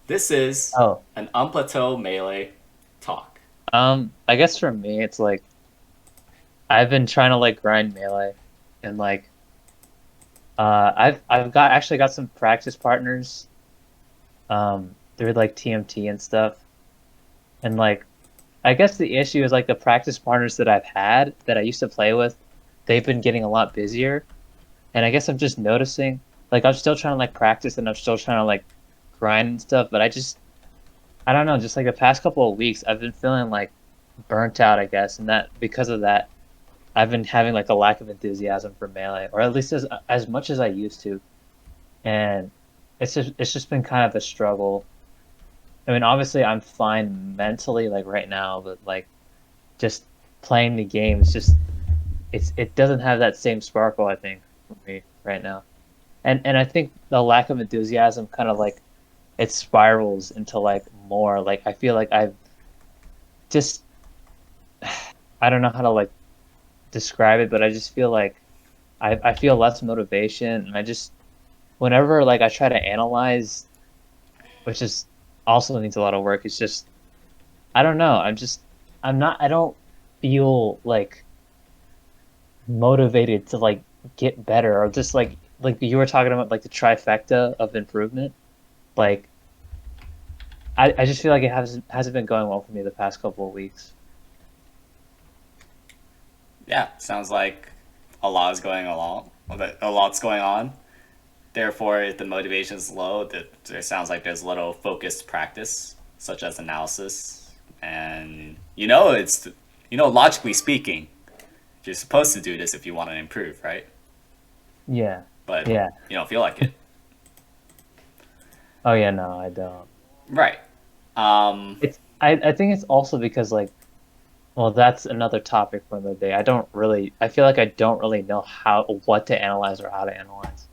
This is Oh, an unplateau melee talk. I guess for me, it's like I've been trying to like grind melee, and like I've got actually got some practice partners through like TMT and stuff, and like I guess the issue is like the practice partners that I've had that I used to play with, they've been getting a lot busier, and I guess I'm just noticing like I'm still trying to like practice and I'm still trying to like grind and stuff, but I don't know, just like the past couple of weeks I've been feeling like burnt out, I guess, and that because of that. I've been having like a lack of enthusiasm for melee, or at least as much as I used to, and it's just been kind of a struggle. I mean, obviously I'm fine mentally like right now, but like just playing the game is just it doesn't have that same sparkle I think for me right now. And I think the lack of enthusiasm kind of like it spirals into like more like I feel like I've just I don't know how to like describe it, but I just feel like I feel less motivation and I just whenever like I try to analyze, which is also needs a lot of work, it's just I don't know. I don't feel like motivated to like get better or just like you were talking about like the trifecta of improvement. Like I just feel like it hasn't been going well for me the past couple of weeks. Yeah, sounds like a lot is going along. A lot's going on. Therefore, if the motivation is low, there sounds like there's little focused practice, such as analysis. And logically speaking, you're supposed to do this if you want to improve, right? Yeah. But Yeah. you don't feel like it. Oh yeah, no, I don't. Right. Um, I think it's also because like well, that's another topic for the day. I feel like I don't really know what to analyze or how to analyze.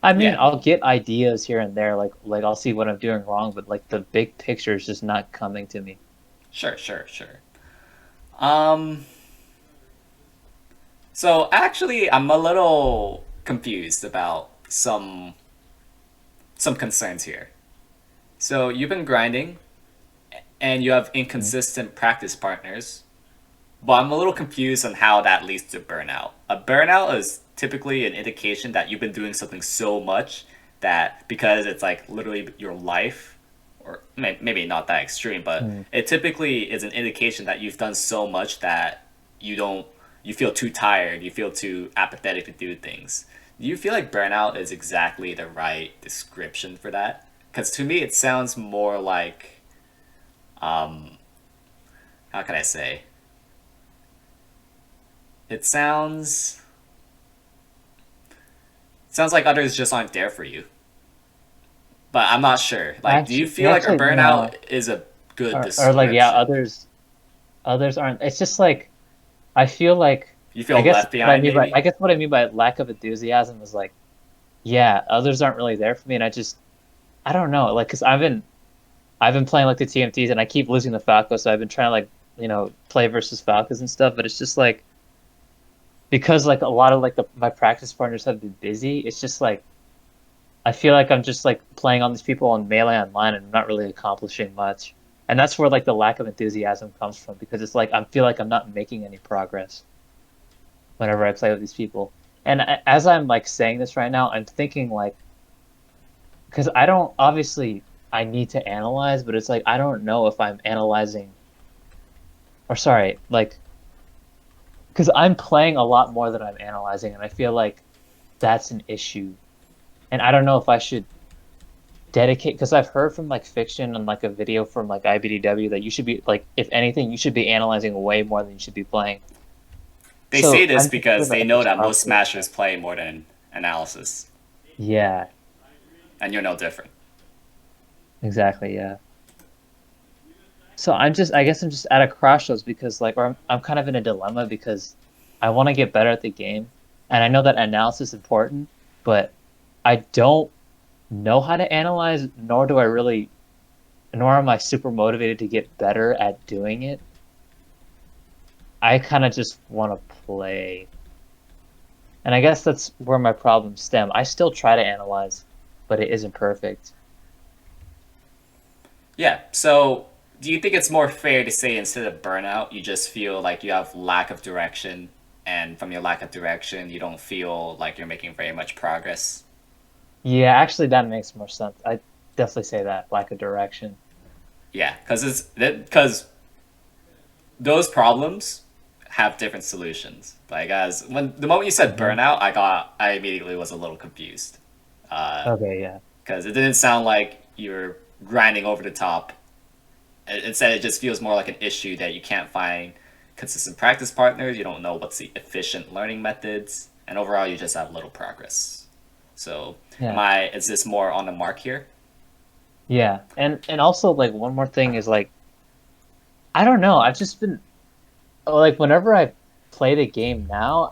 I mean, yeah. I'll get ideas here and there, like I'll see what I'm doing wrong, but like the big picture is just not coming to me. Sure, sure, sure. Um, so actually, I'm a little confused about some concerns here. So you've been grinding and you have Mm. inconsistent practice partners, but I'm a little confused on how that leads to burnout. A burnout is typically an indication that you've been doing something so much that because it's like literally your life, or maybe not that extreme, but Mm. it typically is an indication that you've done so much that you don't you feel too tired, you feel too apathetic to do things. Do you feel like burnout is exactly the right description for that? Because to me, it sounds more like how can I say? It sounds like others just aren't there for you. But I'm not sure. Like, do you feel like a Actually, burnout no, is a good or like yeah, description? others aren't. It's just like I feel like You feel left behind, maybe? I guess what I mean by lack of enthusiasm is like yeah, others aren't really there for me, and I don't know, like because I've been playing like the TMTs and I keep losing the Falco, so I've been trying to like play versus Falcons and stuff, but it's just like because like a lot of like my practice partners have been busy, it's just like I feel like I'm just like playing on these people on Melee online and I'm not really accomplishing much. And that's where like the lack of enthusiasm comes from because it's like I feel like I'm not making any progress whenever I play with these people. And as I'm like saying this right now, I'm thinking like because I don't obviously I need to analyze, but it's like I don't know if I'm analyzing or sorry, like because I'm playing a lot more than I'm analyzing, and I feel like that's an issue. And I don't know if I should dedicate because I've heard from like fiction and like a video from like IBDW that you should be like if anything you should be analyzing way more than you should be playing. They say So this I'm just because sort of they at know this that most crossroads. smashers play more than analysis, Yeah, and you're no different. exactly. Yeah. So I guess I'm just at a crossroads because like or I'm kind of in a dilemma because I want to get better at the game and I know that analysis is important, but I don't know how to analyze, nor do I really, nor am I super motivated to get better at doing it. I kind of just want to play. And I guess that's where my problems stem. I still try to analyze, but it isn't perfect. Yeah. So, do you think it's more fair to say instead of burnout, you just feel like you have lack of direction, and from your lack of direction, you don't feel like you're making very much progress? Yeah, actually, that makes more sense. I definitely say that lack of direction. Yeah, because those problems have different solutions. Like as when the moment you said Hmm. burnout, I immediately was a little confused Okay, yeah, because it didn't sound like you're grinding over the top. Instead, it just feels more like an issue that you can't find consistent practice partners. You don't know what's the efficient learning methods, and overall, you just have little progress. So, am yeah, I? Is this more on the mark here? yeah. And also like one more thing is like I don't know. I've just been like whenever I play the game now,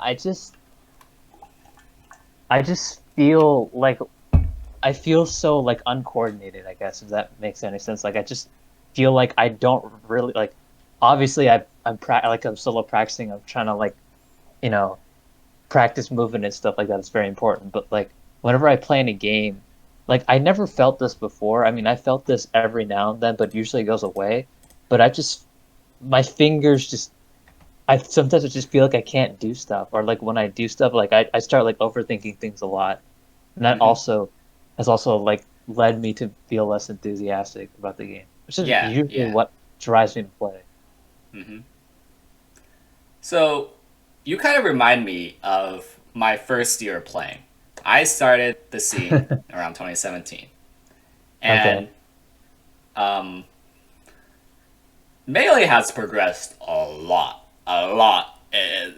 I just feel like I feel so like uncoordinated, I guess, if that makes any sense. Like I just feel like I don't really like obviously I'm solo practicing. I'm trying to like, you know, practice movement and stuff like that. It's very important. But like whenever I play in a game, like I never felt this before. I mean, I felt this every now and then, but usually it goes away. But I just my fingers just I just feel like I can't do stuff. Or like when I do stuff, like I start like overthinking things a lot. And that Mm-hmm. also has also like led me to feel less enthusiastic about the game, which is Yeah, usually yeah. what drives me to play. Mm-hmm. So, you kind of remind me of my first year playing. I started the scene around 2017, Okay. and um, Melee has progressed a lot, a lot.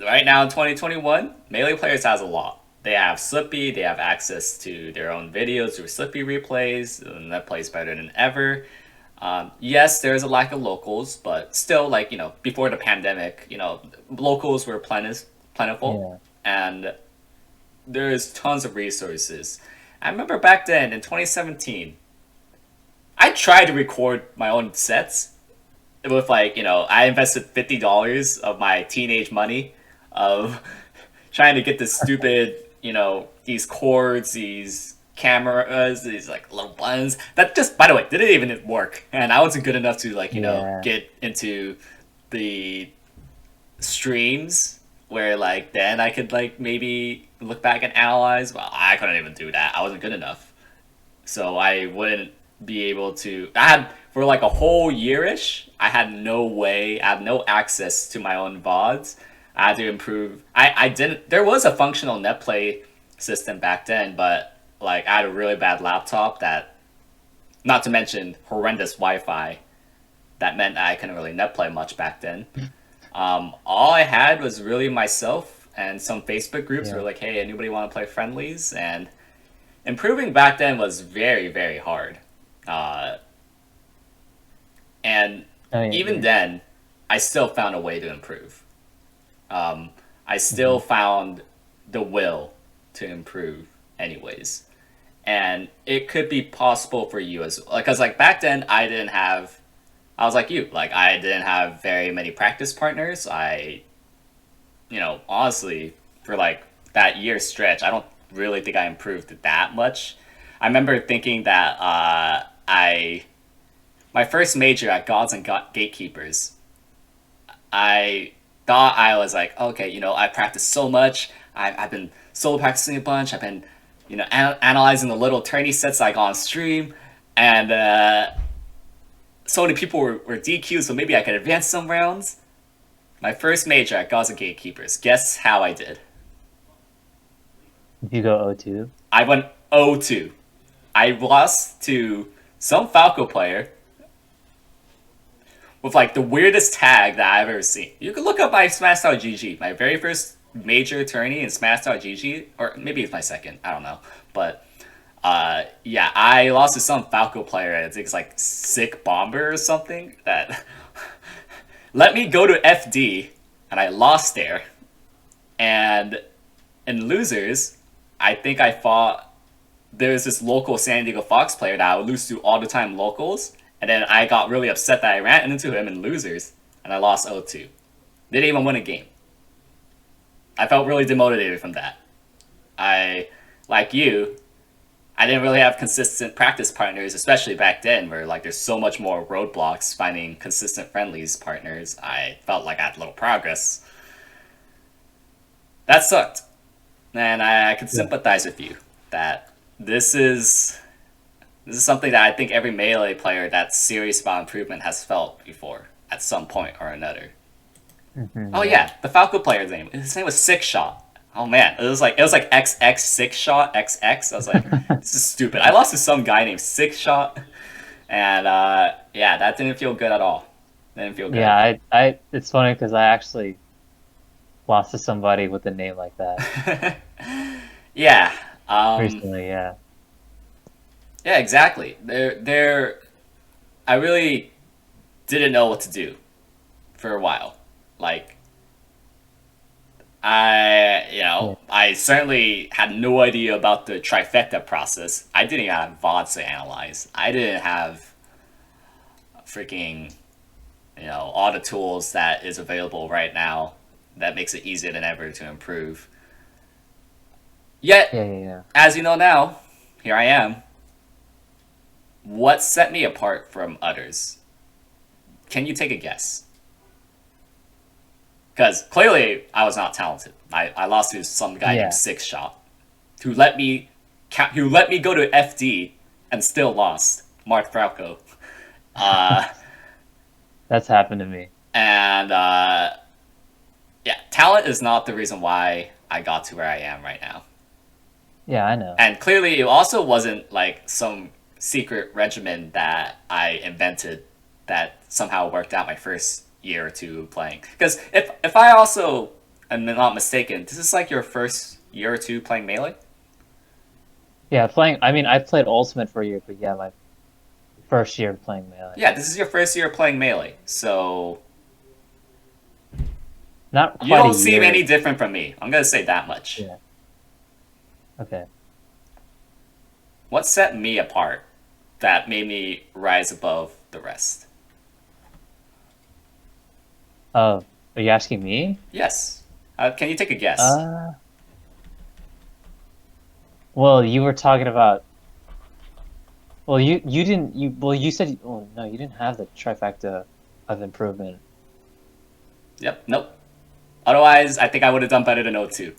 Right now in 2021, Melee players has a lot. They have Slippy, they have access to their own videos through Slippy replays, and that plays better than ever. Yes, there's a lack of locals, but still, like, before the pandemic, locals were plentiful, Yeah. and there's tons of resources. I remember back then in 2017, I tried to record my own sets with like I invested $50 of my teenage money of trying to get this stupid these cords, these cameras, these like little buttons that just by the way didn't even work, and I wasn't good enough to like Yeah. get into the streams where like then I could like maybe look back and analyze. Well, I couldn't even do that. I wasn't good enough, so I wouldn't be able to. I had for like a whole yearish. I had no way. I had no access to my own VODs. I had to improve. I didn't. There was a functional net play system back then, but like I had a really bad laptop that, not to mention horrendous Wi-Fi. That meant I couldn't really net play much back then. All I had was really myself and some Facebook groups were Yeah. like, "Hey, anybody want to play friendlies?" And improving back then was very, very hard. Uh, and I even agree. then, I still found a way to improve. I Hmm. still found the will to improve, anyways. And it could be possible for you as well. Because, like, back then, I didn't have. I was like you. Like, I didn't have very many practice partners. Honestly, for like that year stretch, I don't really think I improved that much. I remember thinking that my first major at Gods and Gatekeepers, I thought I was like, okay, I practiced so much. I've been solo practicing a bunch. I've been, analyzing the little tourney sets I got on stream, and so many people were DQ'd, so maybe I could advance some rounds. My first major at Gods and Gatekeepers. Guess how I did? If you go O2. I went 0-2. I lost to some Falco player with like the weirdest tag that I've ever seen. You can look up my Smash.GG, my very first major tourney in Smash.GG, or maybe it's my second, I don't know. But yeah, I lost to some Falco player. I think it's like Sick Bomber or something that let me go to FD, and I lost there. And in losers, I think I fought. There's this local San Diego Fox player that I would lose to all the time locals, and then I got really upset that I ran into him in losers, and I lost 0-2. Didn't even win a game. I felt really demotivated from that. I, like you, I didn't really have consistent practice partners, especially back then, where like there's so much more roadblocks finding consistent friendlies partners. I felt like I had little progress. That sucked, and I could Yeah. sympathize with you that this is this is something that I think every melee player that's serious about improvement has felt before at some point or another. Oh Yeah. yeah, the Falco player's name. His name was Six Shot. Oh man, it was like XX Six Shot XX. I was like, this is stupid. I lost to some guy named Six Shot, and yeah, that didn't feel good at all. Didn't feel Yeah, good. it's funny because I actually lost to somebody with a name like that Yeah, recently. Yeah. yeah, exactly. I really didn't know what to do for a while. Like Yeah. I certainly had no idea about the trifecta process. I didn't even have VODs to analyze. I didn't have freaking, all the tools that is available right now that makes it easier than ever to improve. Yet, Yeah. Yeah. Yeah. as you know now, here I am. What set me apart from others? Can you take a guess? Because clearly I was not talented. I lost to some guy named Yeah. Six Shot, who let me go to FD and still lost. Mark Falco. Uh, That's happened to me. and yeah, talent is not the reason why I got to where I am right now. Yeah, I know. And clearly, it also wasn't like some secret regimen that I invented that somehow worked out my first year or two playing. Because if I also am not mistaken, this is like your first year or two playing Melee? Yeah, playing. I mean, I played Ultimate for a year, but yeah, my first year playing Melee. Yeah, this is your first year playing Melee. So Not you quite a don't seem year. any different from me. I'm going to say that much. Yeah. Okay. What set me apart that made me rise above the rest? Oh, are you asking me? Yes. Can you take a guess? Uh, well, you were talking about. Well, you didn't. You said. Oh no, you didn't have the trifecta of improvement. Yep, nope. Otherwise, I think I would have done better than O2.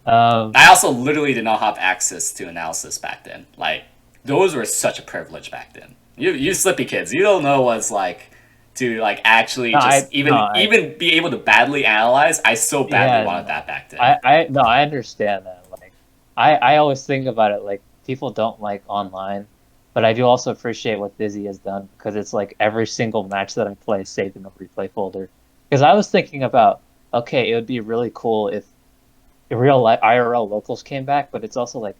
Um. I also literally did not have access to analysis back then. Like, those were such a privilege back then. You slippy kids, you don't know what it's like to like actually No, just no, even be able to badly analyze. I so badly yeah, wanted no. that back then. No, I understand that. Like, I always think about it like people don't like online, but I do also appreciate what Dizzy has done because it's like every single match that I play is saved in a replay folder. Because I was thinking about, okay, it would be really cool if real life IRL locals came back, but it's also like,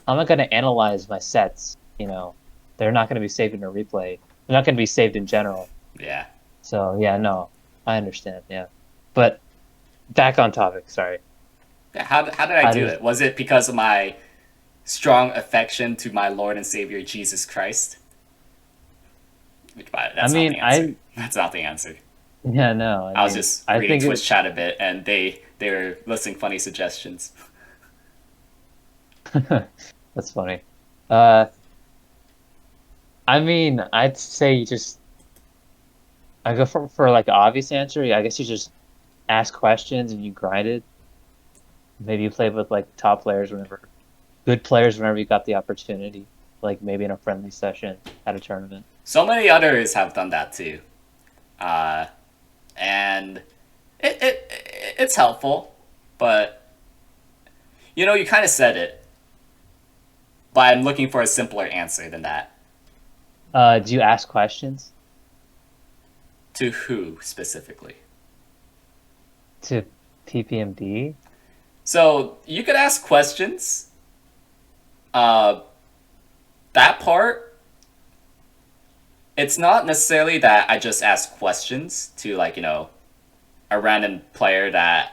how am I going to analyze my sets? They're not going to be saved in a replay. They're not going to be saved in general. Yeah. So yeah, no, I understand. Yeah, but back on topic. Sorry. Yeah, how did I How do did it? Was it because of my strong affection to my Lord and Savior Jesus Christ? I That's not mean, the answer. That's not the answer. yeah, no, I was just I reading think Twitch chat a bit, and they were listing funny suggestions. that's funny. Uh, I mean, I'd say you just I go for like the obvious answer. Yeah, I guess you just ask questions and you grind it. Maybe you play with like top players whenever, good players whenever you got the opportunity. Like maybe in a friendly session at a tournament. So many others have done that too, uh, and it's helpful. But you kind of said it, but I'm looking for a simpler answer than that. Do you ask questions To who specifically? to PPMD? So you could ask questions. Uh, that part, it's not necessarily that I just ask questions to like a random player that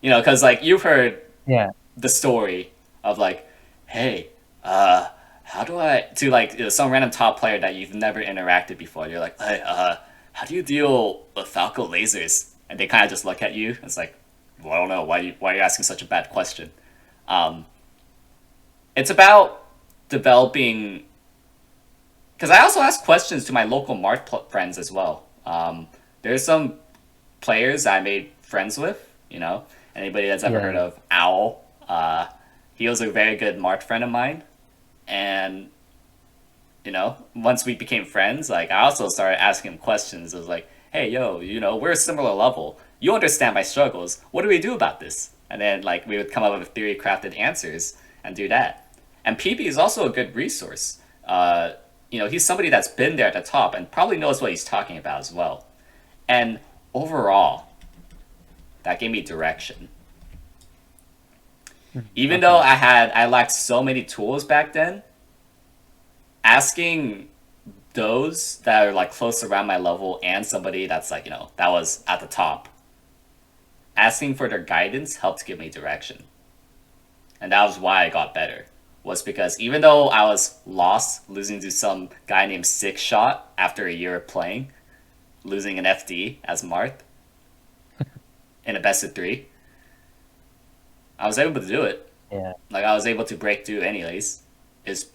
because like you've heard Yeah. the story of like, hey, how do I to like some random top player that you've never interacted before. You're like, hey, how do you deal with Falco lasers? And they kind of just look at you. It's like, well, I don't know why are you asking such a bad question. Um, it's about developing, because I also ask questions to my local friends as well. There's some players I made friends with. Anybody that's ever heard Yeah. of Owl, he was a very good Mart friend of mine, and once we became friends, like I also started asking him questions. It was like, hey, yo, we're a similar level. You understand my struggles. What do we do about this? And then like we would come up with theory crafted answers and do that. And PB is also a good resource. He's somebody that's been there at the top and probably knows what he's talking about as well. And overall, that gave me direction. Even though Okay. I lacked so many tools back then, asking those that are like close around my level and somebody that's like, that was at the top, asking for their guidance helped give me direction. And that was why I got better. Was because even though I was lost, losing to some guy named Six Shot after a year of playing, losing an FD as Marth in a best of three, I was able to do it. Yeah. Like I was able to break through anyways.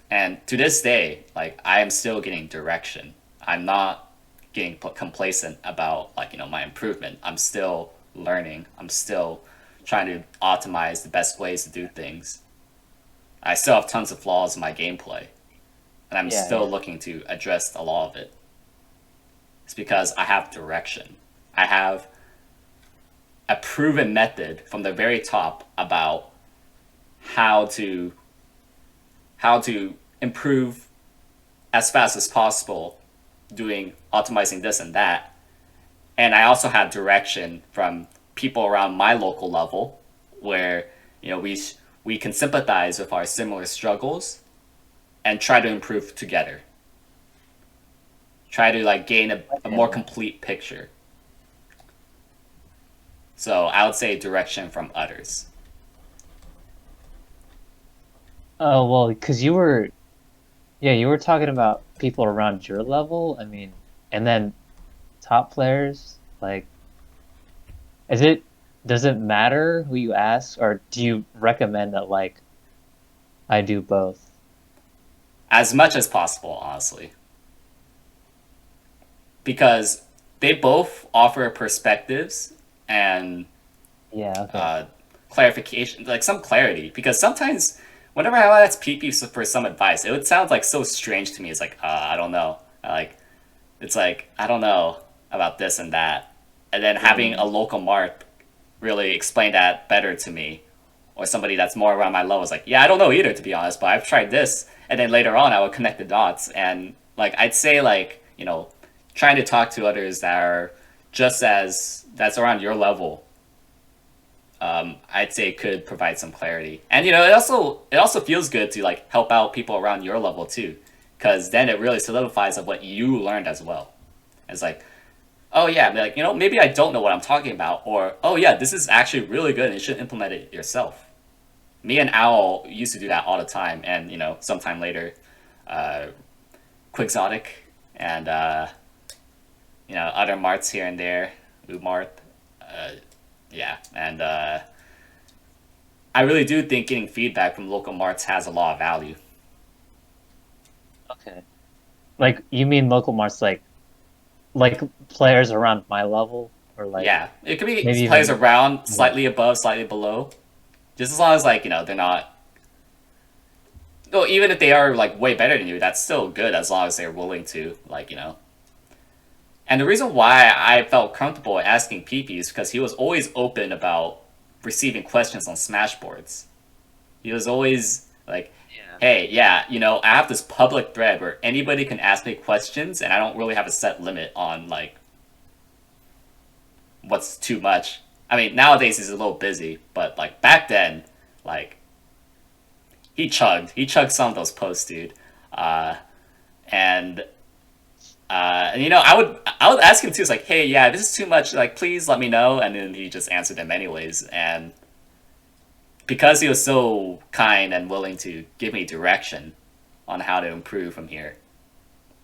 And to this day, like I am still getting direction. I'm not getting complacent about like my improvement. I'm still learning. I'm still trying to optimize the best ways to do things. I still have tons of flaws in my gameplay, and I'm Yeah. still Yeah. looking to address a lot of it. It's because I have direction. I have a proven method from the very top about how to improve as fast as possible, doing optimizing this and that. And I also had direction from people around my local level, where we can sympathize with our similar struggles and try to improve together. Try to like gain a more Yeah. complete picture. So I would say direction from others. Oh well, because you were talking about people around your level. I mean, and then top players. Like, is it does it matter who you ask, or do you recommend that like I do both? As much as possible, honestly. Because they both offer perspectives and Yeah. Okay. uh, clarification, like some clarity. Because sometimes, whenever I ask PP for some advice, it would sound like so strange to me. It's like, I don't know. It's like, I don't know about this and that. And then having a local mark really explain that better to me, or somebody that's more around my level is like, yeah, I don't know either, to be honest, but I've tried this. And then later on, I would connect the dots. And like, I'd say, like, trying to talk to others that are that's around your level, I'd say could provide some clarity. And it also feels good to like help out people around your level too, because then it really solidifies of what you learned as well. It's like, oh yeah, like maybe I don't know what I'm talking about, or oh yeah, this is actually really good and you should implement it yourself. Me and Owl used to do that all the time, and sometime later, uh, Quixotic and other marts here and there, Umart, uh, yeah, and I really do think getting feedback from local marts has a lot of value. Okay. Like you mean local marks like players around my level, or like Yeah, it could be maybe players even around, yeah. slightly above, slightly below, just as long as like they're not. No, even if they are like way better than you, that's still good as long as they're willing to And the reason why I felt comfortable asking PP is because he was always open about receiving questions on Smash boards. He was always like, Yeah. hey, yeah, I have this public thread where anybody can ask me questions, and I don't really have a set limit on like what's too much. I mean, nowadays he's a little busy, but like back then, like he chugged some of those posts, dude. Uh, and I would ask him too. It's like, hey, yeah, this is too much. Like, please let me know. And then he just answered them anyways. And because he was so kind and willing to give me direction on how to improve from here,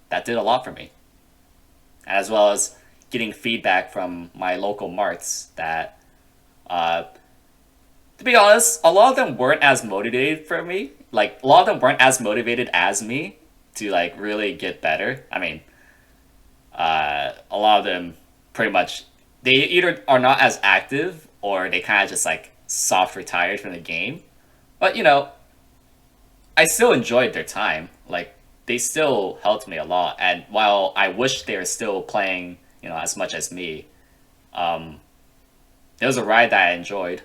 that did a lot for me. As well as getting feedback from my local marts that, uh, to be honest, a lot of them weren't as motivated for me like a lot of them weren't as motivated as me to like really get better. I mean, a lot of them pretty much they either are not as active or they kind of just like soft retired from the game. But I still enjoyed their time. Like they still helped me a lot. And while I wish they were still playing, as much as me, it was a ride that I enjoyed.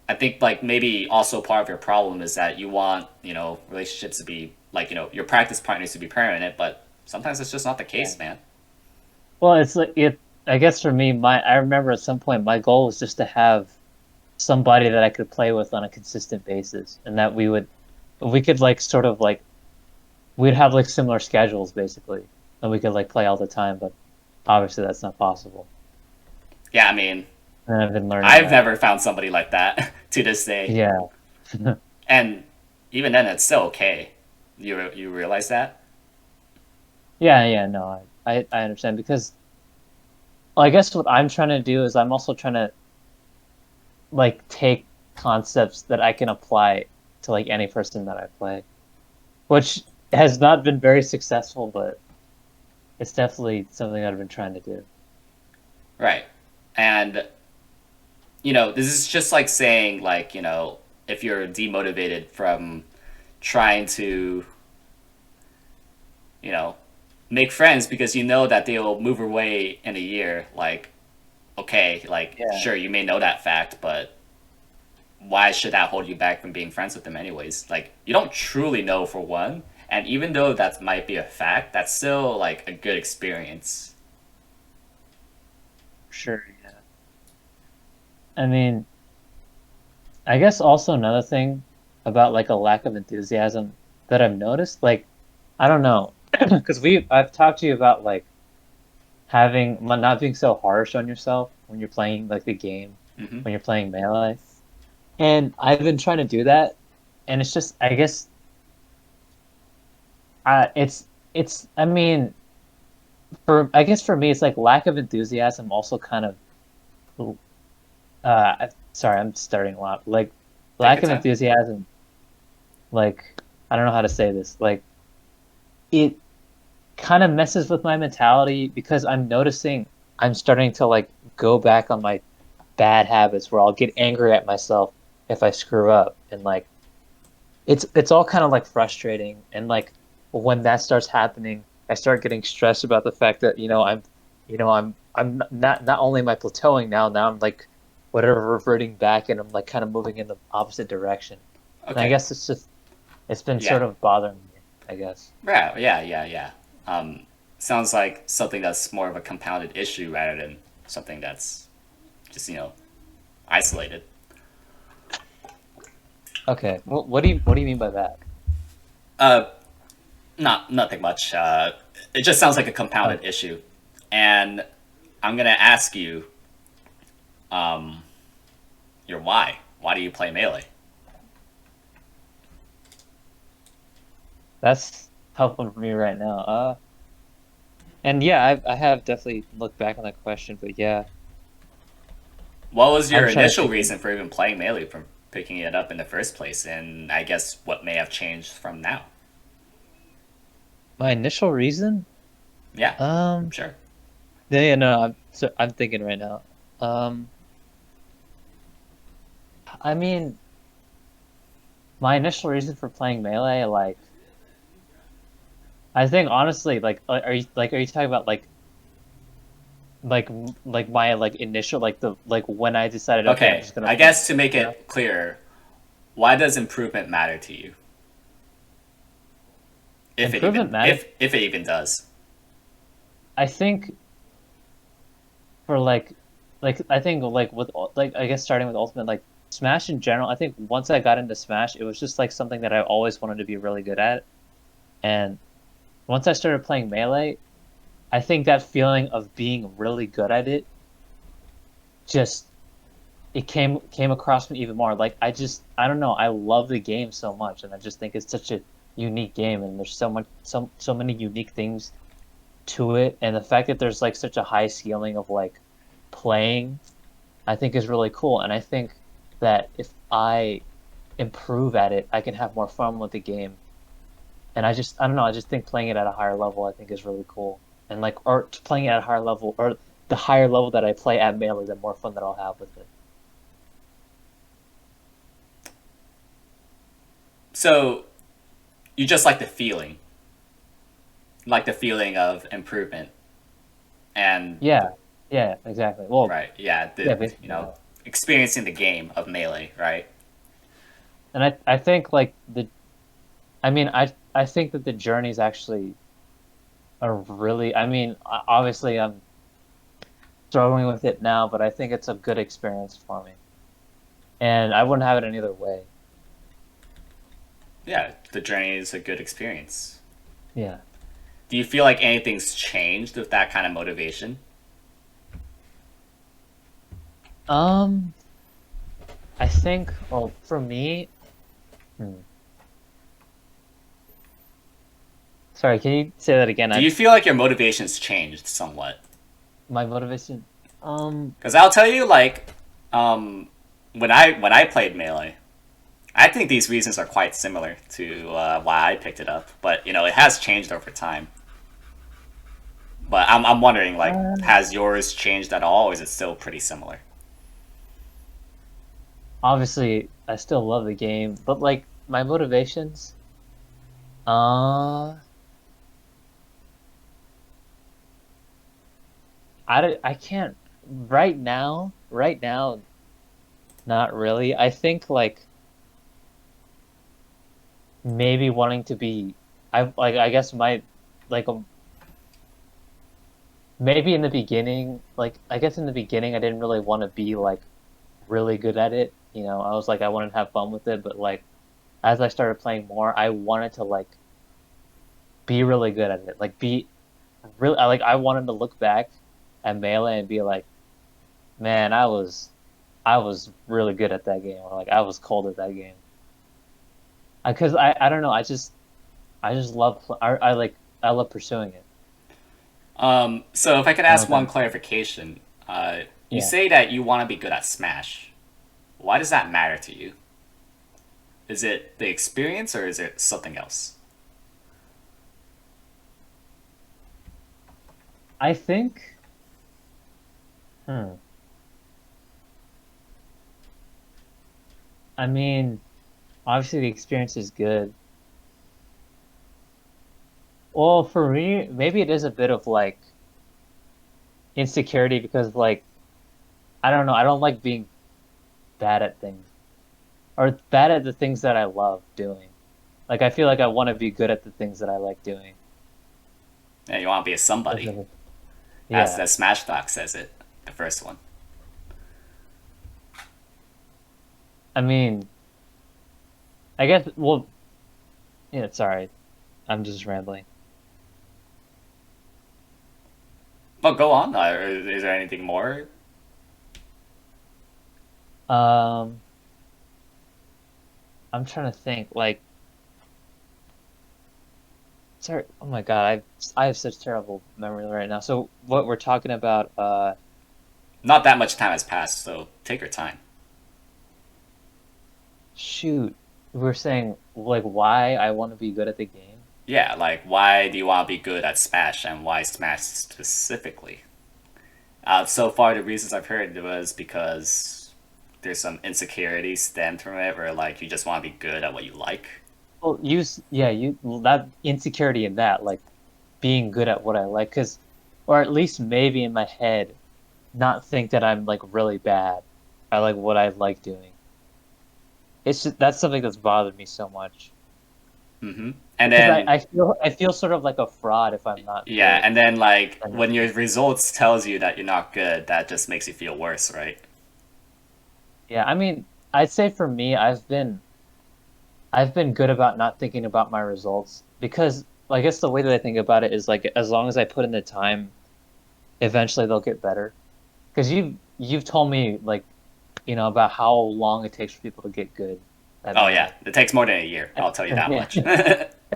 I think like maybe also part of your problem is that you want relationships to be like your practice partners to be permanent, but sometimes it's just not the Yeah. case, man. Well, it's like it. I guess for me, my I remember at some point my goal was just to have somebody that I could play with on a consistent basis, and that we could like sort of like we'd have like similar schedules basically, and we could like play all the time. But obviously, that's not possible. Yeah, I mean, And I've been learning I've that. never found somebody like that to this day, Yeah. and even then, it's still okay. You realize that? Yeah, no, I understand because well, I guess what I'm trying to do is I'm also trying to like take concepts that I can apply to like any person that I play, which has not been very successful, but it's definitely something I've been trying to do. Right. And this is just like saying like if you're demotivated from trying to you know make friends because you know that they'll move away in a year. Like, okay, like Yeah, sure you may know that fact, but why should that hold you back from being friends with them anyways? Like you don't truly know for one, and even though that might be a fact, that's still like a good experience. sure, yeah. I mean, I guess also another thing about like a lack of enthusiasm that I've noticed, like, I don't know, because I've talked to you about like not being so harsh on yourself when you're playing like the game, Hmm. when you're playing Melee. And I've been trying to do that, and it's just, I guess, I mean, I guess for me, it's like lack of enthusiasm also kind of, sorry, I'm starting a lot. Like, Take lack your of time. enthusiasm, like, I don't know how to say this. Like, it kind of messes with my mentality because I'm noticing I'm starting to like go back on my bad habits where I'll get angry at myself if I screw up, and like it's all kind of like frustrating, and like when that starts happening I start getting stressed about the fact that I'm not only am I plateauing now I'm like whatever reverting back, and I'm like kind of moving in the opposite direction, and I Okay. guess it's been Yeah. sort of bothering me, I guess. Yeah. Yeah. Yeah. Yeah. Sounds like something that's more of a compounded issue rather than something that's just isolated. Okay, what do you mean by that? Uh, Not nothing much. It just sounds like a Oh, compounded issue, and I'm gonna ask you, um, your why. Why do you play melee? that's tough one for me right now. And yeah, I have definitely looked back on that question, but yeah, What was I'm your trying to initial think of reason for even playing melee, from picking it up in the first place, and I guess what may have changed from now? my initial reason. Yeah, Um, sure. yeah, no, I'm thinking right now. Um, I mean, my initial reason for playing Melee, like, I think honestly, like, are you talking about like my like initial like the like when I decided, okay, I'm Okay, just gonna I play, guess to make you know? it clearer, why does improvement matter to you? If it Improvement even matter. if it even does. I think for like I think like with like I guess starting with Ultimate, like Smash in general, I think once I got into Smash, it was just like something that I always wanted to be really good at. And once I started playing Melee, I think that feeling of being really good at it just it came across me even more. Like I don't know, I love the game so much, and I just think it's such a unique game, and there's so many unique things to it, and the fact that there's like such a high ceiling of like playing, I think is really cool. And I think that if I improve at it, I can have more fun with the game. And I don't know, I just think playing it at a higher level, I think is really cool. And like, or playing it at a higher level, or the higher level that I play at Melee, the more fun that I'll have with it. So you just like the feeling of improvement, and Yeah, yeah, exactly. Well, right, yeah, yeah, the basically, yeah. experiencing the game of Melee, right? And I think like I mean, I think that the journeys actually are really, I mean, obviously I'm struggling with it now, but I think it's a good experience for me. And I wouldn't have it any other way. Yeah, the journey is a good experience. Yeah. Do you feel like anything's changed with that kind of motivation? Um, I think, well, for me, hmm. Sorry, can you say that again? Do you feel like your motivation's changed somewhat? My motivation, Because I'll tell you, like, um, when I played Melee, I think these reasons are quite similar to why I picked it up. But it has changed over time. But I'm wondering, like, uh, has yours changed at all, or is it still pretty similar? obviously, I still love the game, but like my motivations, uh, I can't right now, not really. I think like maybe wanting to be, I guess like maybe in the beginning, like I guess in the beginning I didn't really want to be like really good at it. I was like I wanted to have fun with it, but like as I started playing more, I wanted to like be really good at it. Like be really like I wanted to look back at Melee and be like, man, I was really good at that game, or like I was cold at that game. Because I don't know, I just love I love pursuing it. So if I could I don't know ask if that one makes sense. clarification, you Yeah. say that you want to be good at Smash. Why does that matter to you? Is it the experience or is it something else? I think hmm. I mean, obviously the experience is good. Well, for me, maybe it is a bit of like insecurity because like I don't know, I don't like being bad at things or bad at the things that I love doing. Like I feel like I want to be good at the things that I like doing. Yeah, you want to be a Does somebody, that make- as Yeah. the Smash Doc says it, the first one. I mean, I guess well, yeah, sorry. I'm just rambling. Well, go on. Is there anything more? Um, I'm trying to think like sorry, oh my God, I have such terrible memory right now. So what we're talking about Not that much time has passed, so take your time. shoot, we're saying like why I want to be good at the game. Yeah, like why do you want to be good at Smash and why Smash specifically? So far, the reasons I've heard was because there's some insecurity stemmed from it, where like you just want to be good at what you like. Well, yeah, that insecurity in that, like being good at what I like, cause, or at least maybe in my head, not think that I'm like really bad at like what I like doing. It's just that's something that's bothered me so much And because I, then I feel I feel sort of like a fraud if I'm not yeah, good. and then like And when your results tells you that you're not good, that just makes you feel worse, right? yeah, I mean, I'd say for me, I've been good about not thinking about my results because I guess the way that I think about it is like as long as I put in the time, eventually they'll get better. Because you've told me like about how long it takes for people to get good at Oh yeah, Melee. it takes more than a year. I'll tell you that Yeah, much.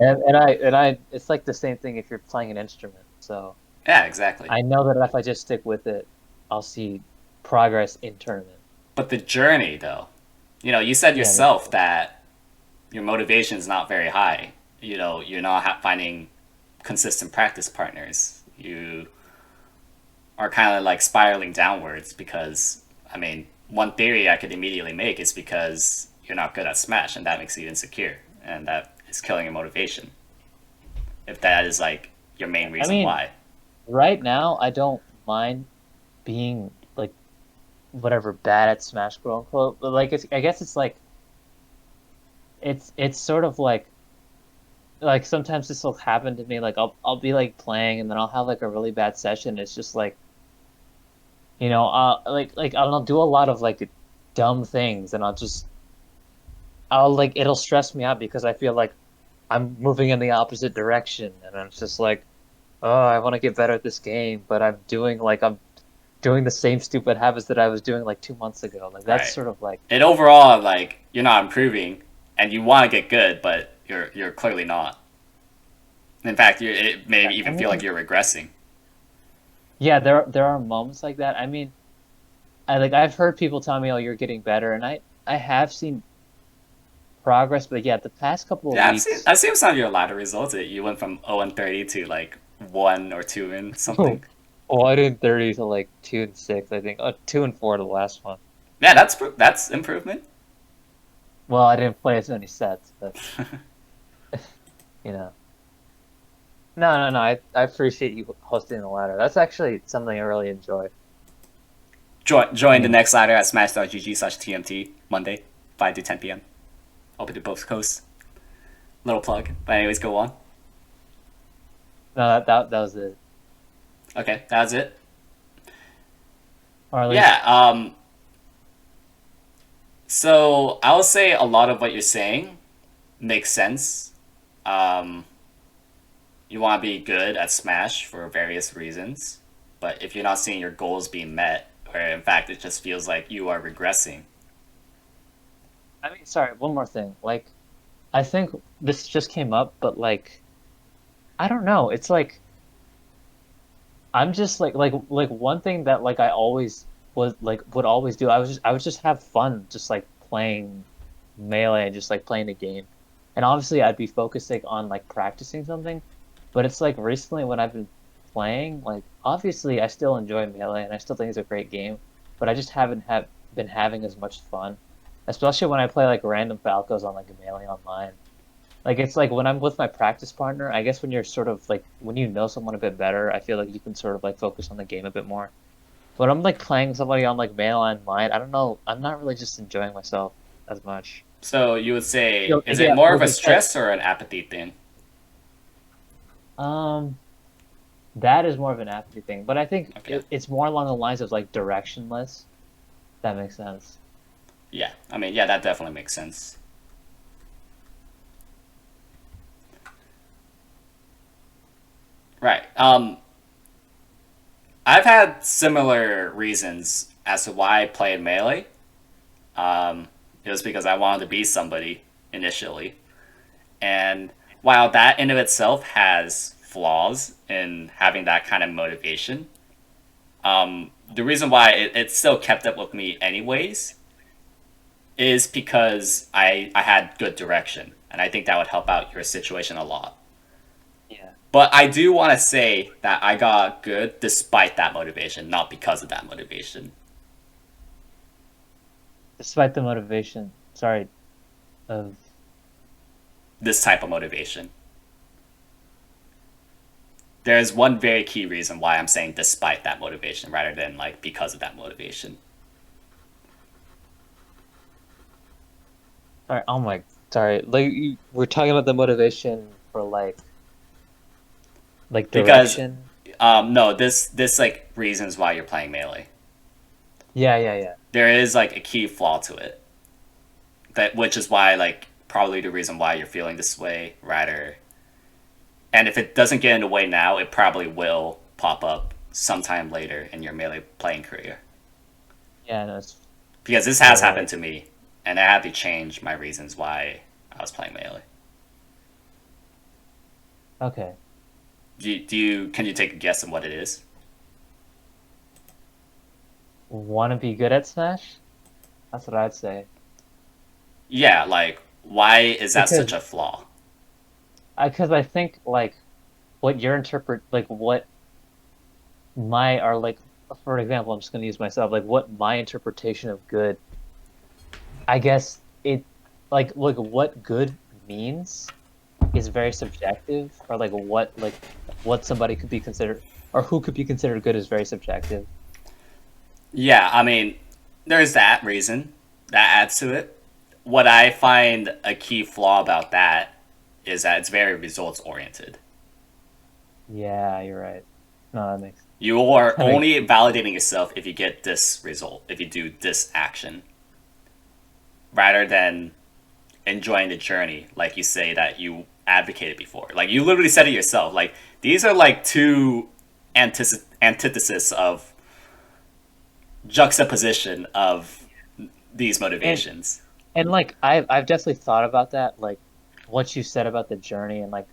and I it's like the same thing if you're playing an instrument. So Yeah, exactly. I know that if I just stick with it, I'll see progress in tournament. But the journey, though, You said Yeah, yourself that your motivation is not very high. You're not finding consistent practice partners. You are kind of like spiraling downwards because, I mean, one theory I could immediately make is because you're not good at Smash and that makes you insecure and that is killing your motivation. If that is like your main I reason mean, why. right now I don't mind being like whatever bad at Smash, quote unquote. But like, I guess it's like it's sort of like sometimes this will happen to me. Like I'll be like playing and then I'll have like a really bad session. It's just like like I'll do a lot of like dumb things and I'll like it'll stress me out because I feel like I'm moving in the opposite direction and I'm just like, oh, I want to get better at this game, but I'm doing the same stupid habits that I was doing like 2 months ago. Like that's Right. sort of like And overall, like, you're not improving and you want to get good, but you're clearly not. In fact, it may yeah, I even feel like mean, you're regressing. yeah, there are moments like that. I mean, I've heard people tell me, "Oh, you're getting better," and I have seen progress, but yeah, the past couple of Yeah, I've seen weeks, I've seen some of your latter results. You went from 0-30 to like 1 or 2 in something. oh, I did 30 to like 2 and 6, I think. 2 and 4 the last one. Yeah, that's improvement. Well, I didn't play as many sets, but you know. No. I appreciate you hosting the ladder. That's actually something I really enjoy. I Join the mean, next ladder at smash.gg/TMT Monday, 5 to 10 p.m. Open to both coasts. Little plug. But anyways, go on. no, that was it. Okay, that's it. Or at least, Yeah. So I'll say a lot of what you're saying makes sense. Um, you want to be good at Smash for various reasons, but if you're not seeing your goals being met, or in fact it just feels like you are regressing. I mean, sorry, one more thing. Like, I think this just came up, but like, I don't know. It's like I'm just like one thing that like I always was like would always do. I would just have fun just like playing Melee and just like playing the game. And obviously I'd be focusing on like practicing something, but it's like recently when I've been playing, like obviously I still enjoy Melee and I still think it's a great game, but I just haven't have been having as much fun, especially when I play like random Falcos on like Melee online. Like it's like when I'm with my practice partner, I guess when you're sort of like when you know someone a bit better, I feel like you can sort of like focus on the game a bit more. But I'm like playing somebody on like Melee online, I don't know, I'm not really just enjoying myself as much. So you would say, is it Yeah, more of like a you said, stress or an apathy thing? um, that is more of an apathy thing, but I think Okay. it's more along the lines of like directionless. That makes sense. Yeah. I mean, yeah, that definitely makes sense. Right. I've had similar reasons as to why I played Melee. It was because I wanted to be somebody initially. And while that in of itself has flaws in having that kind of motivation, the reason why it still kept up with me anyways is because I had good direction. And I think that would help out your situation a lot. Yeah. But I do want to say that I got good despite that motivation, not because of that motivation. Despite the motivation, sorry, of This type of motivation. There's one very key reason why I'm saying despite that motivation rather than like because of that motivation. sorry, oh my, sorry, we're talking about the motivation for like Because direction. no, this like reasons why you're playing Melee. Yeah. There is like a key flaw to it. That which is why like probably the reason why you're feeling this way rather, and if it doesn't get in the way now, it probably will pop up sometime later in your Melee playing career. Yeah, no, it's Because this you're has happened right. to me, and I had to change my reasons why I was playing Melee. Okay. Can you take a guess on what it is? Want to be good at Smash? That's what I'd say. Yeah, like why is that such because a flaw? I think like what your interpret like what my are like for example, I'm just gonna use myself like what my interpretation of good. I guess it like what good means is very subjective, or like what somebody could be considered or who could be considered good is very subjective. Yeah, I mean, there's that reason that adds to it. What I find a key flaw about that is that it's very results oriented. Yeah, you're right. No, You are that makes only validating yourself if you get this result, if you do this action, rather than enjoying the journey, like you say that you advocated before. Like you literally said it yourself. Like these are like two antithesis of juxtaposition of these and motivations. like I've definitely thought about that, like what you said about the journey, and like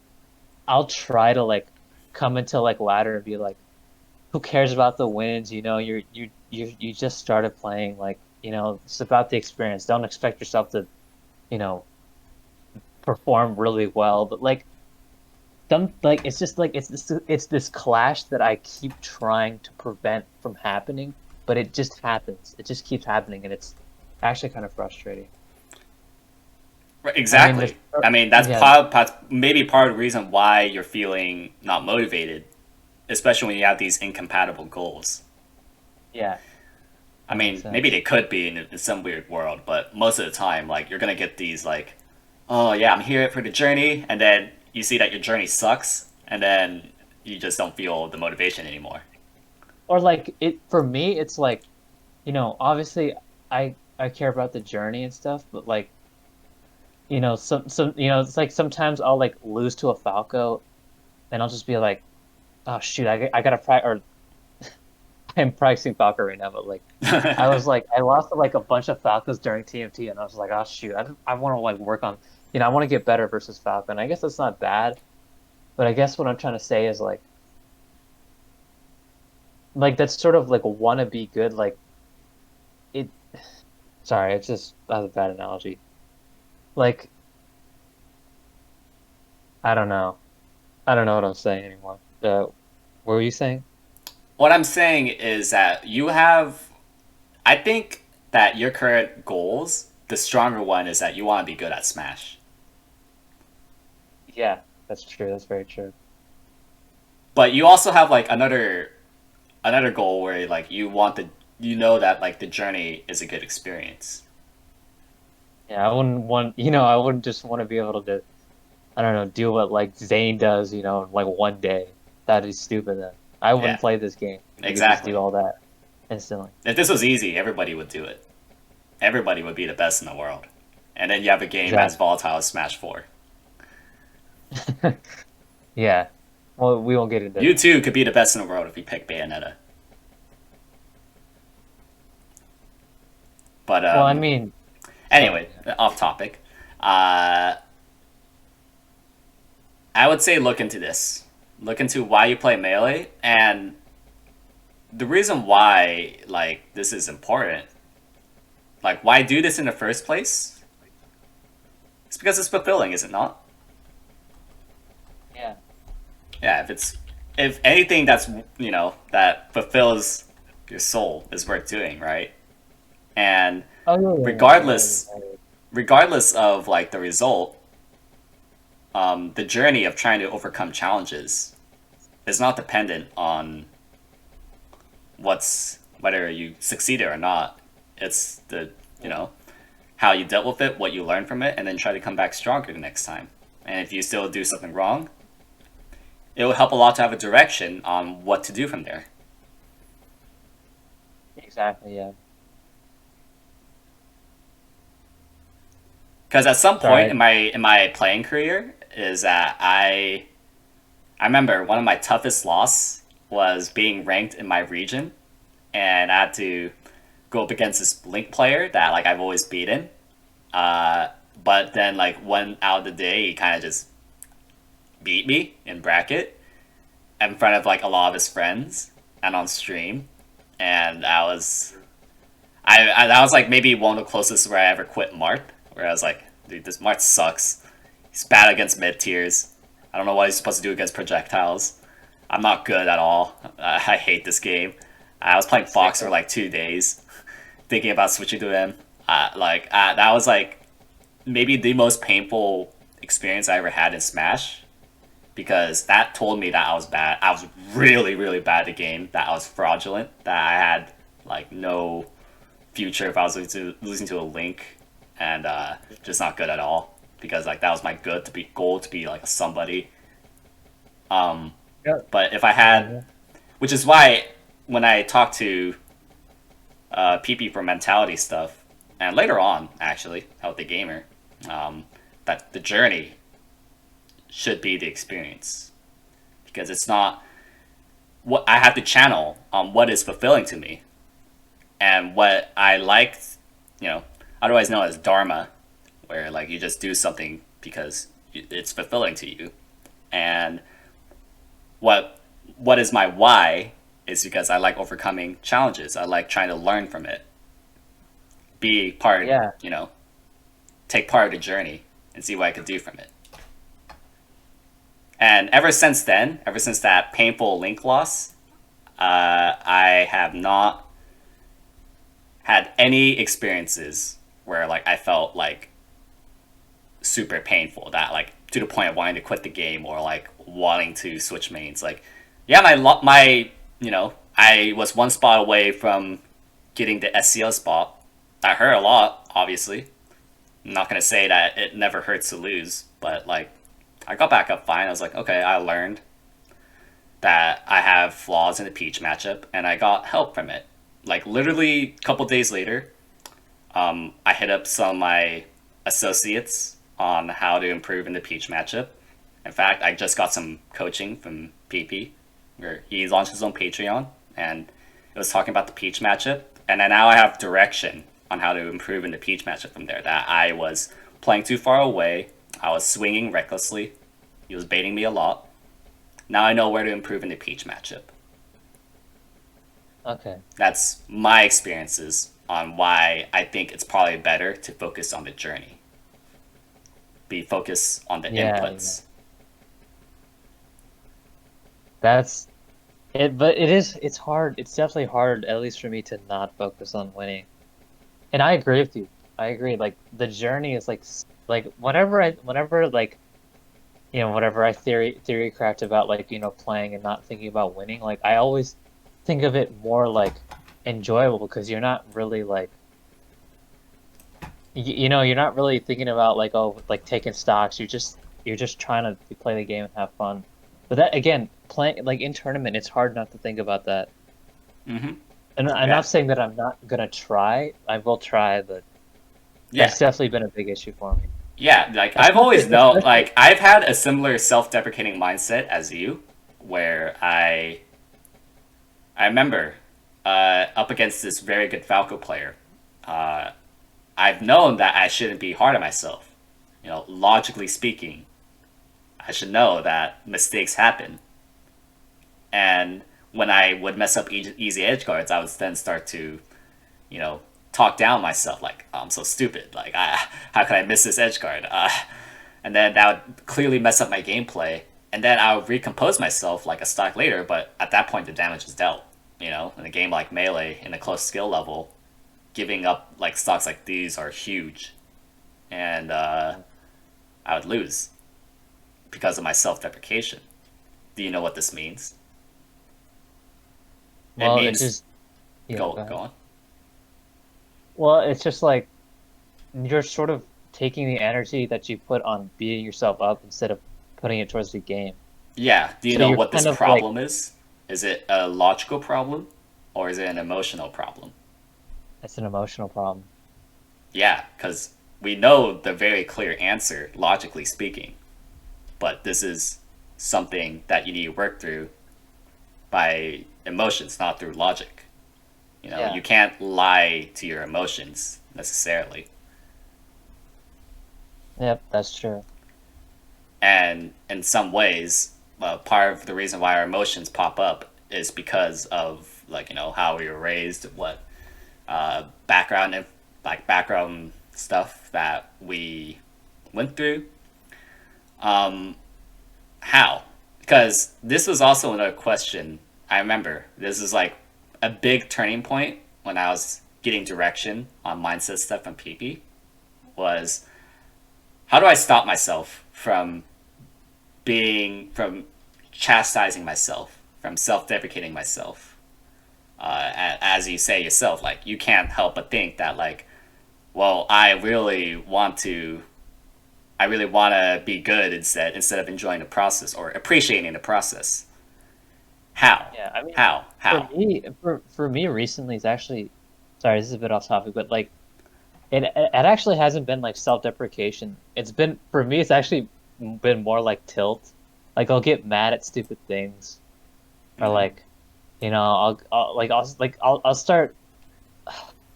I'll try to like come into like ladder and be like, who cares about the wins? You know, you just started playing, like, you know, it's about the experience. Don't expect yourself to, you know, perform really well, but like some like it's just like it's this clash that I keep trying to prevent from happening, but it just happens. It just keeps happening, and it's actually kind of frustrating. I mean, Exactly. I mean, that's yeah, maybe part of the reason why you're feeling not motivated, especially when you have these incompatible goals. yeah, I that makes mean, maybe sense. they could be in some weird world, but most of the time, like, you're gonna get these, like, oh, yeah, I'm here for the journey, and then you see that your journey sucks, and then you just don't feel the motivation anymore. Or like it for me, it's like, you know, obviously I care about the journey and stuff, but like, you know, some you know, it's like sometimes I'll like lose to a Falco, and I'll just be like, oh shoot, I gotta or I'm practicing Falco right now, but like I was like I lost to like a bunch of Falcos during TMT, and I was like, oh shoot, I want to like work on, you know, I want to get better versus Falco. And I guess that's not bad, but I guess what I'm trying to say is like that's sort of like wanna be good. Like it. Sorry, it's just that's a bad analogy. Like I don't know, I don't know what I'm saying anymore. What were you saying? What I'm saying is that you have, I think that your current goals, the stronger one is that you want to be good at Smash. Yeah, that's true. That's very true. But you also have like another goal where like you want the you know that like the journey is a good experience. Yeah, I wouldn't want, you know, I wouldn't just want to be able to, I don't know, do what like Zane does, you know, in like one day. That is stupid then. I wouldn't Yeah, play this game if you could just do exactly. all that instantly. If this was easy, everybody would do it. Everybody would be the best in the world. And then you have a game as Exactly. volatile as Smash 4. Yeah. Well, we won't get into You that. too could be the best in the world if you pick Bayonetta. But Well, I mean, anyway, sorry. Yeah. off topic. Uh, I would say look into this. Look into why you play melee and the reason why like this is important. Like why do this in the first place? It's because it's fulfilling, is it not? Yeah. Yeah, if anything that's that fulfills your soul is worth doing, right? And Oh yeah, yeah, yeah. regardless regardless of like the result, the journey of trying to overcome challenges is not dependent on whether you succeeded or not. It's the you know how you dealt with it, what you learned from it, and then try to come back stronger the next time. And if you still do something wrong, it will help a lot to have a direction on what to do from there. Exactly. Yeah. Because at some point Sorry. in my playing career is that I remember one of my toughest loss was being ranked in my region, and I had to go up against this Link player that like I've always beaten. Uh, but then like one out of the day, he kind of just beat me in bracket in front of like a lot of his friends and on stream, and I that was like maybe one of the closest where I ever quit Marp where I was like, dude, this Mart sucks. He's bad against mid tiers. I don't know what he's supposed to do against projectiles. I'm not good at all. I hate this game. I was playing Fox for like 2 days, thinking about switching to him. That was like maybe the most painful experience I ever had in Smash, because that told me that I was bad. I was really, really bad at the game. That I was fraudulent. That I had like no future if I was losing to a Link, and just not good at all. Because like that was my goal to be like a somebody. Yeah. But if I had, which is why when I talked to PP for mentality stuff, and later on actually out the gamer, that the journey should be the experience, because it's not what I have to channel on what is fulfilling to me and what I liked, otherwise known as dharma, where like you just do something because it's fulfilling to you, and what is my why is because I like overcoming challenges. I like trying to learn from it, be part, Yeah. take part of the journey and see what I could do from it. And ever since then, ever since that painful Link loss, I have not had any experiences where like I felt like super painful, that like to the point of wanting to quit the game or like wanting to switch mains. Like, yeah, my I was one spot away from getting the SCO spot. That hurt a lot, obviously. I'm not gonna say that it never hurts to lose, but like I got back up fine. I was like, okay, I learned that I have flaws in the Peach matchup, and I got help from it. Like literally a couple days later, I hit up some of my associates on how to improve in the Peach matchup. In fact, I just got some coaching from PP, where he launched his own Patreon, and it was talking about the Peach matchup. And then now I have direction on how to improve in the Peach matchup from there. That I was playing too far away, I was swinging recklessly, he was baiting me a lot. Now I know where to improve in the Peach matchup. Okay. That's my experiences on why I think it's probably better to focus on the journey. Be focused on the Yeah. inputs. That's it, but it's hard. It's definitely hard, at least for me, to not focus on winning. And I agree with you. I agree. Like the journey is like whenever like whatever I theory craft about like playing and not thinking about winning, like I always think of it more like enjoyable, because you're not really like you're not really thinking about like, oh, like taking stocks. You're just trying to play the game and have fun. But that again, playing like in tournament, it's hard not to think about that. Mm-hmm. And I'm Yeah. not saying that I'm not gonna try. I will try, but Yeah. that's definitely been a big issue for me. Yeah, like I've always known, Especially, like I've had a similar self-deprecating mindset as you, where I remember up against this very good Falco player. Uh, I've known that I shouldn't be hard on myself. Logically speaking, I should know that mistakes happen. And when I would mess up easy edge guards, I would then start to, talk down myself like, oh, I'm so stupid. Like, how could I miss this edge guard? And then that would clearly mess up my gameplay. And then I would recompose myself like a stock later, but at that point the damage is dealt. In a game like Melee, in a close skill level, giving up like stocks like these are huge. And I would lose because of my self-deprecation. Do you know what this means? It well, it means just go ahead. on. Well, it's just like you're sort of taking the energy that you put on beating yourself up instead of putting it towards the game. Yeah. Do you So know you're what this kind of like, problem is? Is it a logical problem or is it an emotional problem? it's an emotional problem. Yeah, because we know the very clear answer, logically speaking, but this is something that you need to work through by emotions, not through logic. Yeah. You can't lie to your emotions necessarily. Yep, that's true. And in some ways, part of the reason why our emotions pop up is because of like how we were raised, what background stuff that we went through. How? Because this was also another question. I remember this is like a big turning point when I was getting direction on mindset stuff from PP. Was how do I stop myself from chastising myself, from self-deprecating myself? As you say yourself, like you can't help but think that like, well, I really want to be good instead of enjoying the process or appreciating the process. How? Yeah, I mean, How? for How? me, for me recently, it's actually, sorry, this is a bit off topic, but like it actually hasn't been like self-deprecation. It's been for me, it's actually been more like tilt. Like I'll get mad at stupid things, or Mm-hmm. like, I'll start.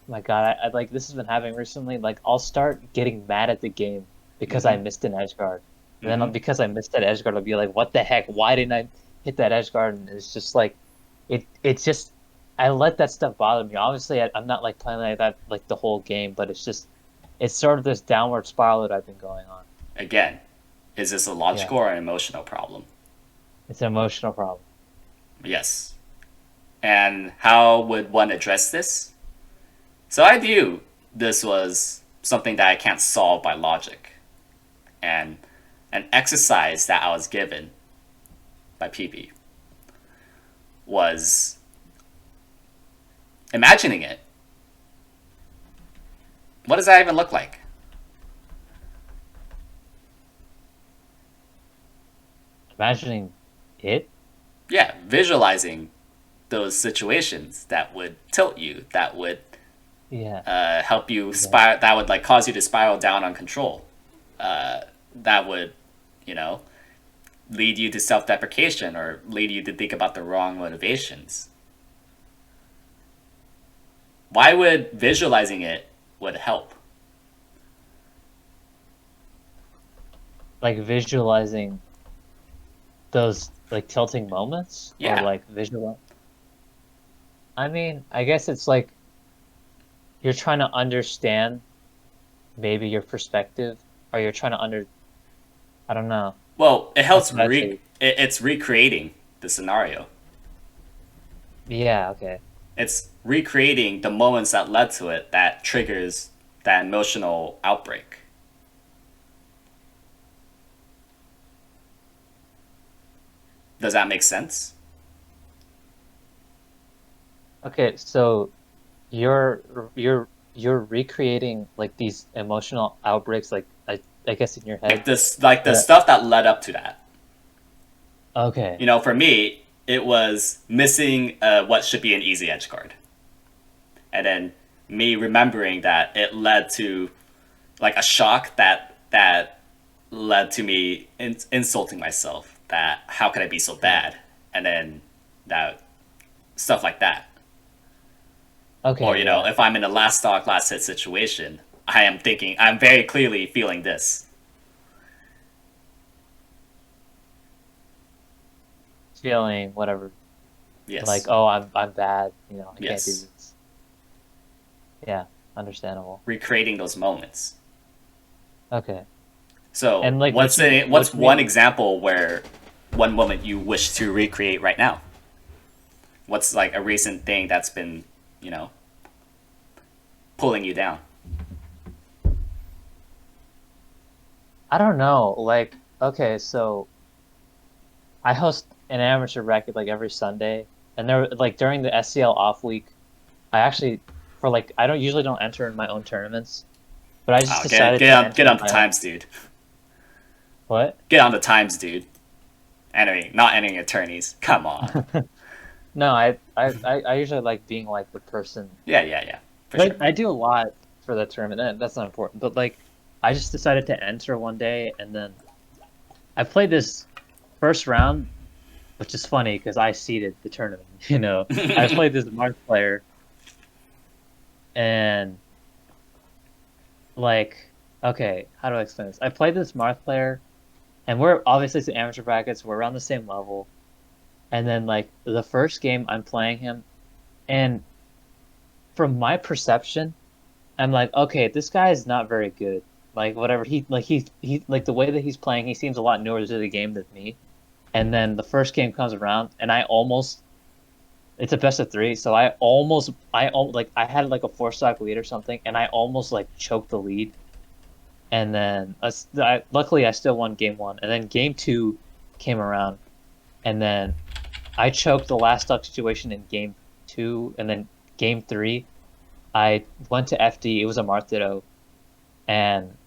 My God, I like this has been happening recently. Like I'll start getting mad at the game because I Mm-hmm. missed an edge guard, and then Mm-hmm. because I missed that edge guard, I'll be like, "What the heck? Why didn't I hit that edge guard?" And it's just like, it's just I let that stuff bother me. Obviously, I'm not like playing like that like the whole game, but it's just it's sort of this downward spiral that I've been going on. Again, is this a Yeah, logical or an emotional problem? it's an emotional problem. Yes. And how would one address this? So I view this was something that I can't solve by logic, and an exercise that I was given by PP was imagining it. What does that even look like? Imagining it. Yeah, visualizing those situations that would tilt you, that would Yeah. help you Okay. spiral, that would like cause you to spiral down on control. That would, you know, lead you to self-deprecation or lead you to think about the wrong motivations. Why would visualizing it would help? Like visualizing those like tilting moments or Yeah, like visual. I mean, I guess it's like you're trying to understand maybe your perspective or you're trying to I don't know. well, How can I say? it's recreating the scenario. Yeah, okay. It's recreating the moments that led to it that triggers that emotional outbreak. Does that make sense? Okay, so you're recreating like these emotional outbreaks like I guess in your head. Like the But stuff that led up to that. okay. You know, for me, it was missing what should be an easy edge card, and then me remembering that it led to like a shock that led to me insulting myself. That how could I be so Yeah. bad? And then that stuff like that. Or Okay, you know, yeah. if I'm in a last stock last hit situation, I'm very clearly feeling this. Feeling whatever like, Yes, oh, I'm bad, I can't do yes, this. Yeah, understandable. recreating those moments. Okay. So And like what what's you mean one example where one moment you wish to recreate right now? What's like a recent thing that's been, you know, pulling you down? I don't know. Like, okay, so I host an amateur bracket like every Sunday, and there like during the SCL off week, I actually for like I don't usually don't enter in my own tournaments, but I just Oh, decided to enter get in on the my own. times, dude. What? Get on the times, dude. Entering, not entering attorneys. Come on. No, I usually like being like the person. Yeah, yeah, yeah, for sure. But I do a lot for the tournament. That's not important. But like, I just decided to enter one day, and then I played this first round, which is funny because I seeded the tournament. I played this Marth player, and like, okay, how do I explain this? I played this Marth player, and we're obviously it's amateur brackets. We're around the same level, and then like the first game, I'm playing him, and from my perception. I'm like, okay, this guy is not very good. Like whatever he like the way that he's playing, he seems a lot newer to the game than me. And then the first game comes around, and I almost it's a best of three, so like I had like a four stock lead or something, and I almost like choked the lead. And then luckily I still won game one, and then game two came around, and then I choked the last stock situation in game two, and then game three I went to FD. It was a Martho, and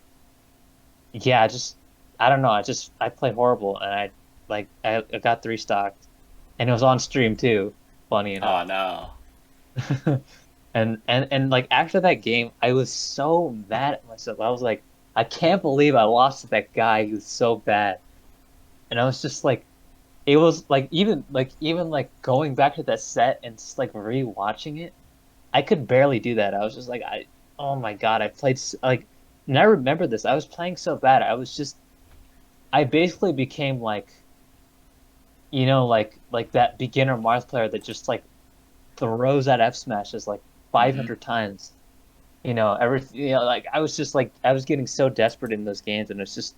yeah, I don't know. I played horrible, and I got three stocked, and it was on stream too. Funny enough. Oh no. And like after that game, I was so mad at myself. I was like, I can't believe I lost to that guy who's so bad. And I was just like, it was like even like going back to that set and just like rewatching it, I could barely do that. I was just like, oh my God, I played like, and I remember this. I was playing so bad. I basically became like, like that beginner Marth player that just like throws at F smashes like Hmm. 500 times. Like I was just like I was getting so desperate in those games, and it's just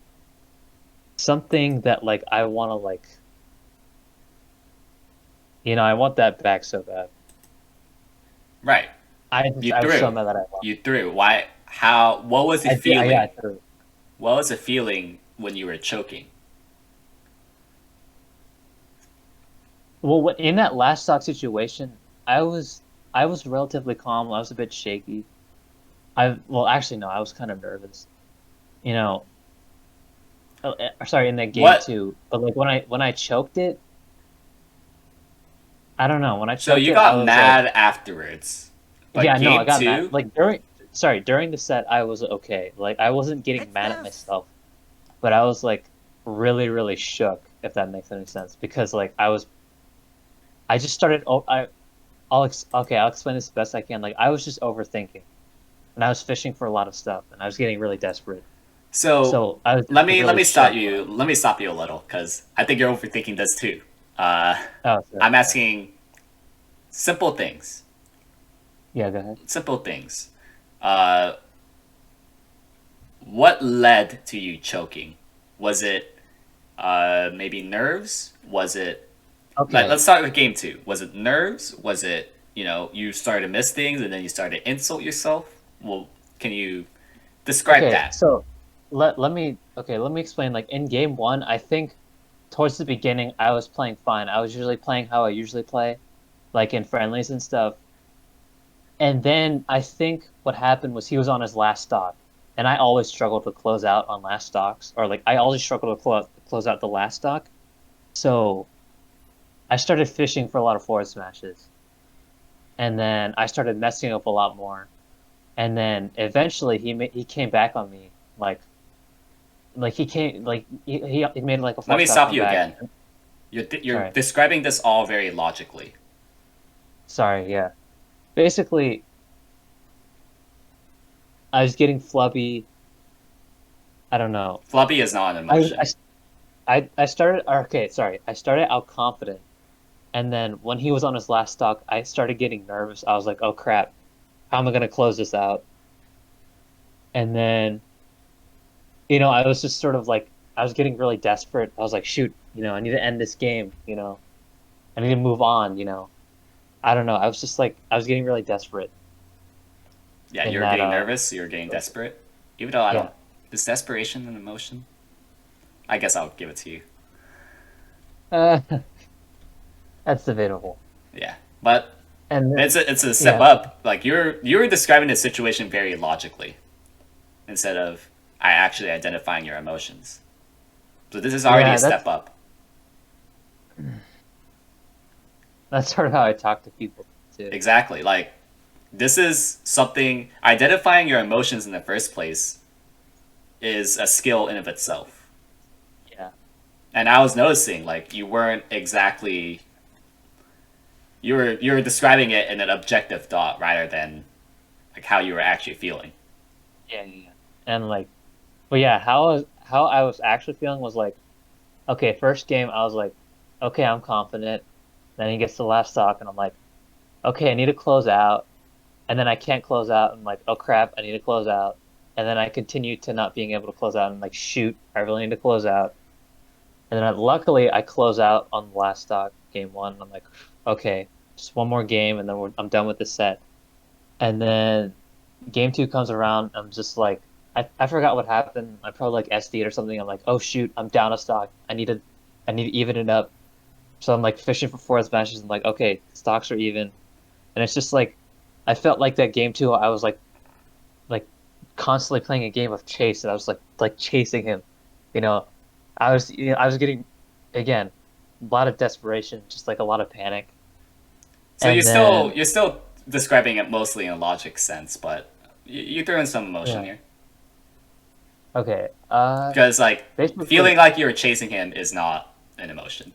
something that like I want to like, I want that back so bad. Right. You I was so threw. mad that I lost. You threw. Why? How? What was the I did, yeah, I feeling? threw. What was the feeling when you were choking? Well, in that last stock situation, I was relatively calm. I was a bit shaky. Well, actually, no, I was kind of nervous. You know, sorry, in that game What? too. But like when I choked it, I don't know. When I So choked you it, I got was like, mad afterwards, but yeah, no, I game got mad. two. Like during the set, I was okay. Like I wasn't getting mad at myself, but I was like really, really shook, if that makes any sense. Because like I just started. Okay, I'll explain this the best I can. Like I was just overthinking, and I was fishing for a lot of stuff, and I was getting really desperate. So So I was just let like, me let really me stop shook. you. Let me stop you a little because I think you're overthinking this too. Uh, Oh, sorry. I'm asking simple things. Yeah, go ahead. Simple things. Uh, what led to you choking? Was it maybe nerves? Was it like Okay. let's start with game two. Was it nerves? Was it you started to miss things and then you started to insult yourself? Well, can you describe Okay. that? So let me explain. Like in game one, I think towards the beginning, I was playing fine. I was usually playing how I usually play, like in friendlies and stuff. And then I think what happened was he was on his last stock, and I always struggled to close out on last stocks, or like I always struggled to close out the last stock. So I started fishing for a lot of forward smashes, and then I started messing up a lot more. And then eventually he came back on me, like he came like he made like a Let four me stock stop you comeback. again. You're Sorry, describing this all very logically. sorry, yeah. Basically, I was getting flubby. I don't know. Flubby is not an I was emotion. I started okay, sorry. I started out confident, and then when he was on his last stock, I started getting nervous. I was like, "Oh crap, how am I gonna close this out?" And then, I was just sort of like I was getting really desperate. I was like, "Shoot, I need to end this game, I need to move on, I don't know. I was just like I was getting really desperate Yeah, in you're that getting nervous. You're getting desperate. Even though I don't. yeah. Is desperation an emotion? I guess I'll give it to you. Uh, that's debatable. Yeah, but And then, it's a step yeah, up. Like you're describing the situation very logically instead of I actually identifying your emotions. So this is already a yeah, step up. that's sort of how I talk to people too. Exactly. Like this is something identifying your emotions in the first place is a skill in of itself. Yeah. And I was noticing like you weren't exactly you were describing it in an objective thought rather than like how you were actually feeling. Yeah, yeah, yeah. And like, but yeah, how I was actually feeling was like, okay, first game I was like, okay, I'm confident. Then he gets the last stock, and I'm like, okay, I need to close out. and then I can't close out. I'm like, oh crap, I need to close out. And then I continue to not being able to close out and like, shoot, I really need to close out. And then luckily I close out on the last stock, game one. And I'm like, okay, just one more game and then I'm done with the set. And then game two comes around. I'm just like, I forgot what happened. I probably like SD'd or something. I'm like, oh shoot, I'm down a stock. I need to even it up. So I'm like fishing for forest matches and like, okay, stocks are even. And it's just like, I felt like that game two, I was like constantly playing a game of chase, and I was like chasing him. You know, I was getting again a lot of desperation, just like a lot of panic. So And then you're still describing it mostly in a logic sense, but you throw in some emotion yeah, here okay. because like Basically, feeling like you were chasing him is not an emotion.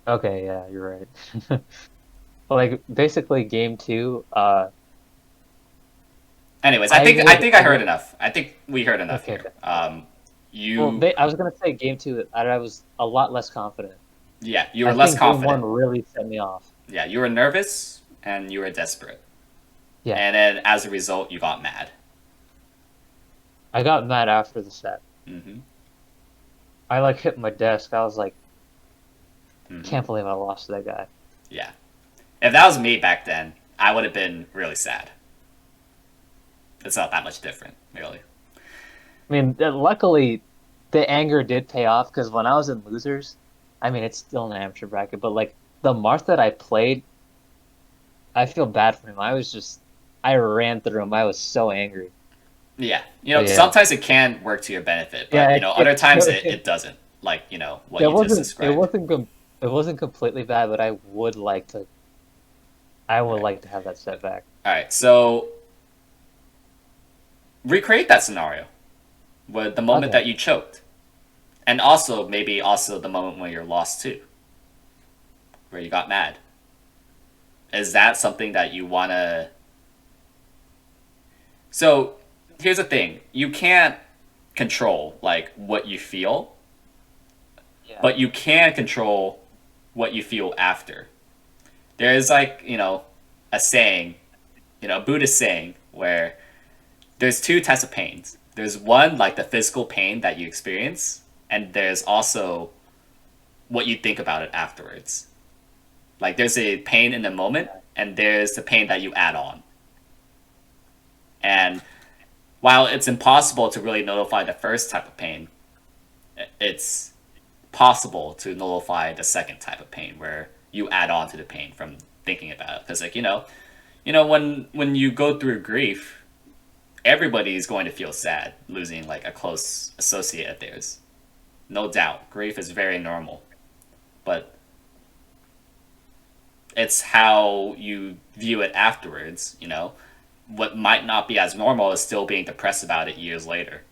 okay, yeah, you're right. But like basically game two, Anyways, I think I heard enough. I think we heard enough okay. here. Well, You I was gonna say game two, I was a lot less confident. yeah, you were I less think game one confident. really set me off. Yeah, you were nervous and you were desperate, Yeah, and then as a result, you got mad. I got mad after the set. Hmm. I like hit my desk. I was like, Hmm. can't believe I lost to that guy. Yeah, if that was me back then, I would have been really sad. It's not that much different, really. I mean, luckily, the anger did pay off because when I was in losers, I mean, it's still an amateur bracket, but like the Marth that I played, I feel bad for him. I ran through him. I was so angry. Yeah, But yeah, sometimes it can work to your benefit, but yeah, other times it doesn't. Like what it you just wasn't, described. it wasn't completely bad, but I would Right. like to have that setback. All right. So recreate that scenario with the moment Okay. that you choked, and also maybe also the moment when you're lost too, where you got mad. Is that something that you wanna? So here's the thing: you can't control like what you feel, Yeah. but you can control what you feel after. There is like a saying, a Buddhist saying where there's two types of pains. There's one like the physical pain that you experience, and there's also what you think about it afterwards. Like there's a pain in the moment, and there's the pain that you add on. And while it's impossible to really nullify the first type of pain, it's possible to nullify the second type of pain where you add on to the pain from thinking about it. Because like when you go through grief, everybody is going to feel sad losing like a close associate of theirs. No doubt, grief is very normal, but it's how you view it afterwards. What might not be as normal is still being depressed about it years later,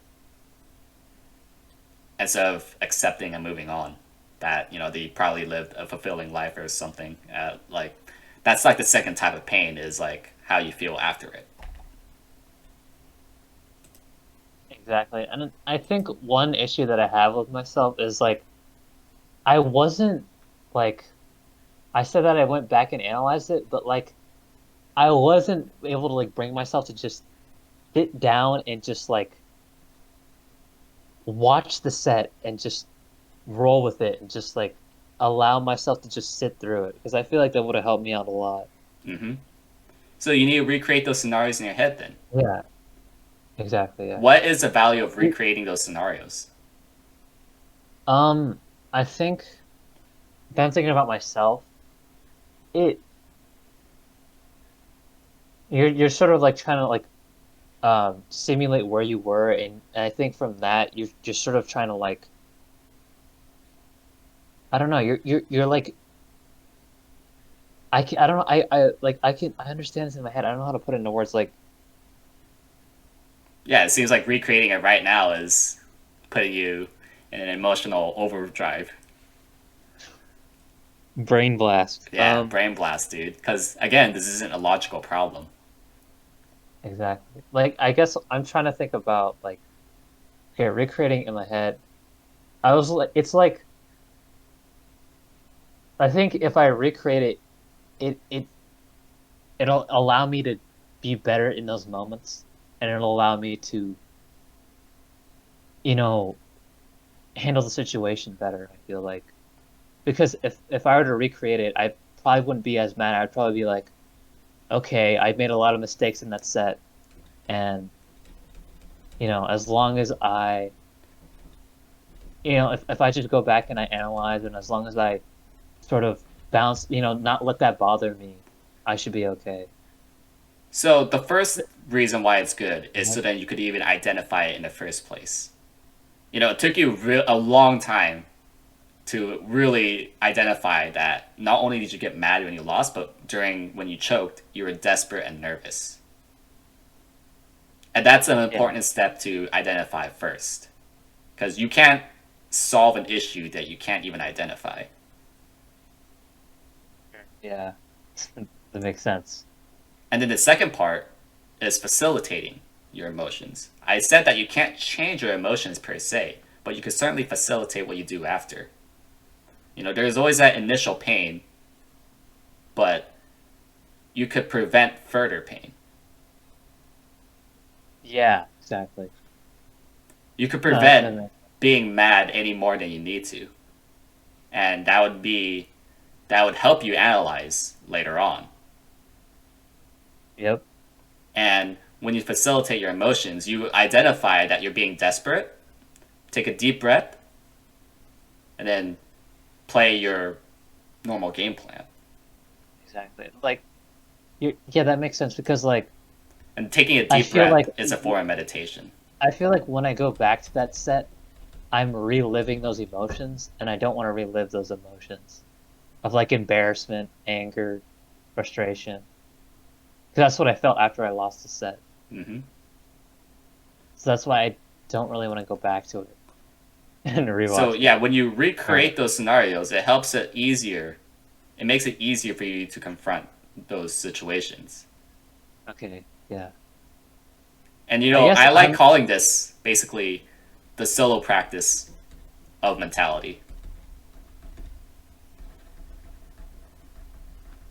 instead of accepting and moving on. That they probably lived a fulfilling life or something. Like that's like the second type of pain is like how you feel after it. Exactly. And I think one issue that I have with myself is like I wasn't like I said that I went back and analyzed it, but like I wasn't able to like bring myself to just sit down and just like watch the set and just roll with it and just like allow myself to just sit through it because I feel like that would have helped me out a lot. Hmm. So you need to recreate those scenarios in your head. Then Yeah, exactly. Yeah. what is the value of recreating those scenarios? Um, I think if I'm thinking about myself, it you're sort of like trying to like simulate where you were, and I think from that you're just sort of trying to like I don't know, you're like I don't know I understand this in my head. I don't know how to put it into words like Yeah, it seems like recreating it right now is putting you in an emotional overdrive. brain blast. Yeah, brain blast, dude. Because again, this isn't a logical problem. Exactly. Like I guess I'm trying to think about like okay, recreating in my head. I was like it's like I think if I recreate it, it it'll allow me to be better in those moments, and it'll allow me to, you know, handle the situation better. I feel like because if I were to recreate it, I probably wouldn't be as mad. I'd probably be like, okay, I made a lot of mistakes in that set, and as long as I, if I just go back and I analyze, and as long as I sort of bounce, not let that bother me, I should be okay. So the first reason why it's good is Mhm. so that you could even identify it in the first place. It took you a long time to really identify that not only did you get mad when you lost, but when you choked, you were desperate and nervous. And that's an Yeah, important step to identify first. Because you can't solve an issue that you can't even identify. yeah, that makes sense. And then the second part is facilitating your emotions. I said that you can't change your emotions per se, but you can certainly facilitate what you do after. There's always that initial pain, but you could prevent further pain. Yeah, exactly. You could No, prevent being mad any more than you need to. And that would help you analyze later on. yep. And when you facilitate your emotions, you identify that you're being desperate, take a deep breath, and then play your normal game plan. Exactly. Like, yeah, that makes sense because like And taking a I deep feel breath like is a form of meditation. I feel like when I go back to that set, I'm reliving those emotions, and I don't want to relive those emotions of like embarrassment, anger, frustration. Because that's what I felt after I lost the set. Hmm. So that's why I don't really want to go back to it and So rewatch yeah, it. when you Right. recreate those scenarios, it helps it easier. It makes it easier for you to confront those situations. Okay. Yeah. And I guess I like I'm. calling this basically the solo practice of mentality.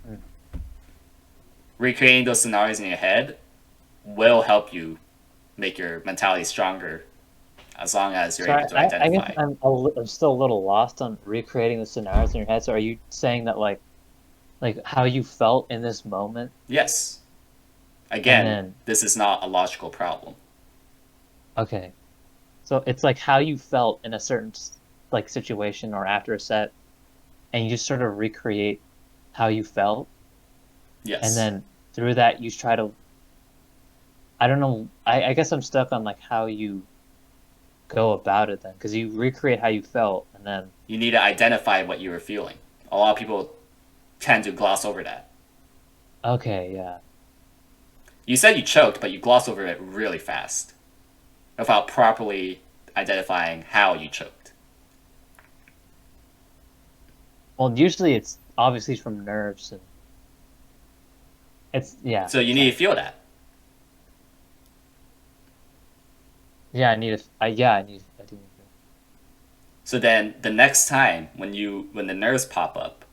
Hmm. Recreating those scenarios in your head will help you make your mentality stronger as long as you're So able to I guess identify. I'm still a little lost on recreating the scenarios in your head. So are you saying that like how you felt in this moment, Yes. and Again, then this is not a logical problem. okay, so it's like how you felt in a certain like situation or after a set, and you just sort of recreate how you felt, and Yes. then through that you try to. I don't know. I guess I'm stuck on like how you go about it then, because you recreate how you felt, and then You need to identify what you were feeling. A lot of people tend to gloss over that. okay, yeah. You said you choked, but you glossed over it really fast without properly identifying how you choked. Well, usually it's obviously from nerves, and it's yeah, So you need to exactly. feel that. Yeah, I need to. Yeah, I need. I do need to. So then the next time when the nerves pop up,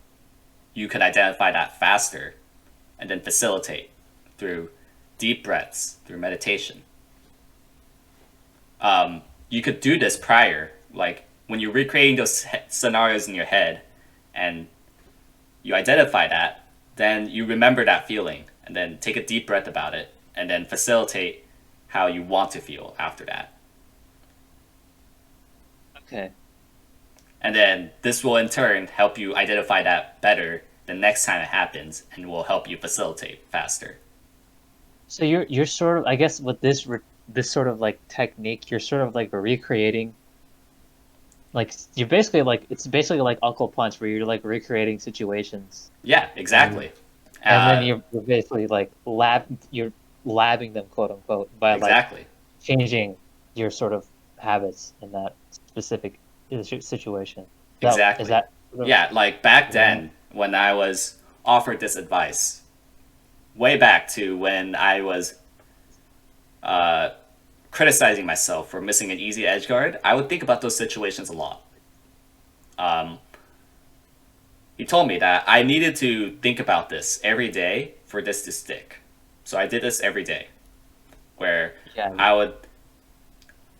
you can identify that faster and then facilitate through deep breaths, through meditation. You could do this prior, like when you're recreating those scenarios in your head and you identify that, then you remember that feeling and then take a deep breath about it and then facilitate how you want to feel after that. Okay. And then this will in turn help you identify that better the next time it happens and will help you facilitate faster. So you're sort of, I guess, with this sort of like technique, you're sort of like recreating, like you're basically like it's basically like Uncle Punch, where you're like recreating situations, Yeah, and exactly. then Uh, you're basically like you're labbing them, quote unquote, by like exactly. changing your sort of habits in that specific situation. Is Exactly. that sort of Yeah, like back yeah. then when I was offered this advice, way back to when I was uh, criticizing myself for missing an easy edge guard, I would think about those situations a lot. Um, he told me that I needed to think about this every day for this to stick. So I did this every day, where Yeah. I would.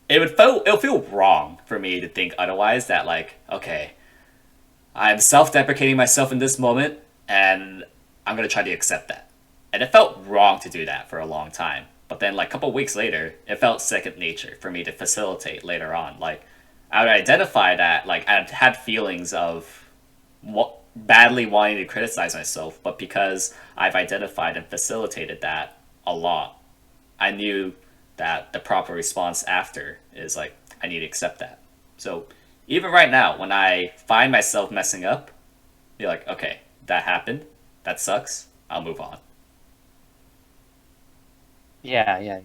It would feel wrong for me to think otherwise. That like, okay, I'm self-deprecating myself in this moment, and I'm gonna try to accept that. And it felt wrong to do that for a long time. But then, like a couple weeks later, it felt second nature for me to facilitate later on. Like, I would identify that, like, I had feelings of badly wanting to criticize myself, but because I've identified and facilitated that a lot, I knew that the proper response after is like, I need to accept that. So even right now, when I find myself messing up, be like, okay, that happened. That sucks. I'll move on. Yeah, yeah, yeah.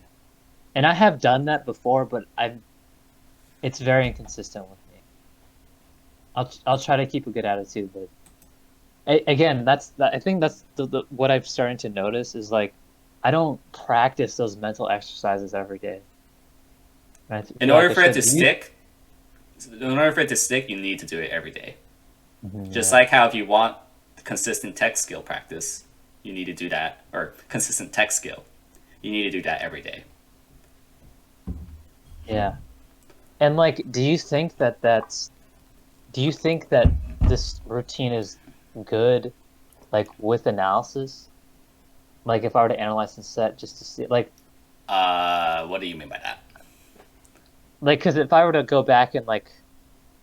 And I have done that before, but it's very inconsistent with me. I'll try to keep a good attitude, but again, I think that's what I'm starting to notice is like I don't practice those mental exercises every day. And I In feel like order I for it should. to stick, you need to do it every day. Just Yeah. like how if you want consistent tech skill practice, you need to do that, or consistent tech skill, you need to do that every day. Yeah. And like, do you think that this routine is good, like with analysis? Like if I were to analyze and set just to see, What do you mean by that? because if I were to go back and like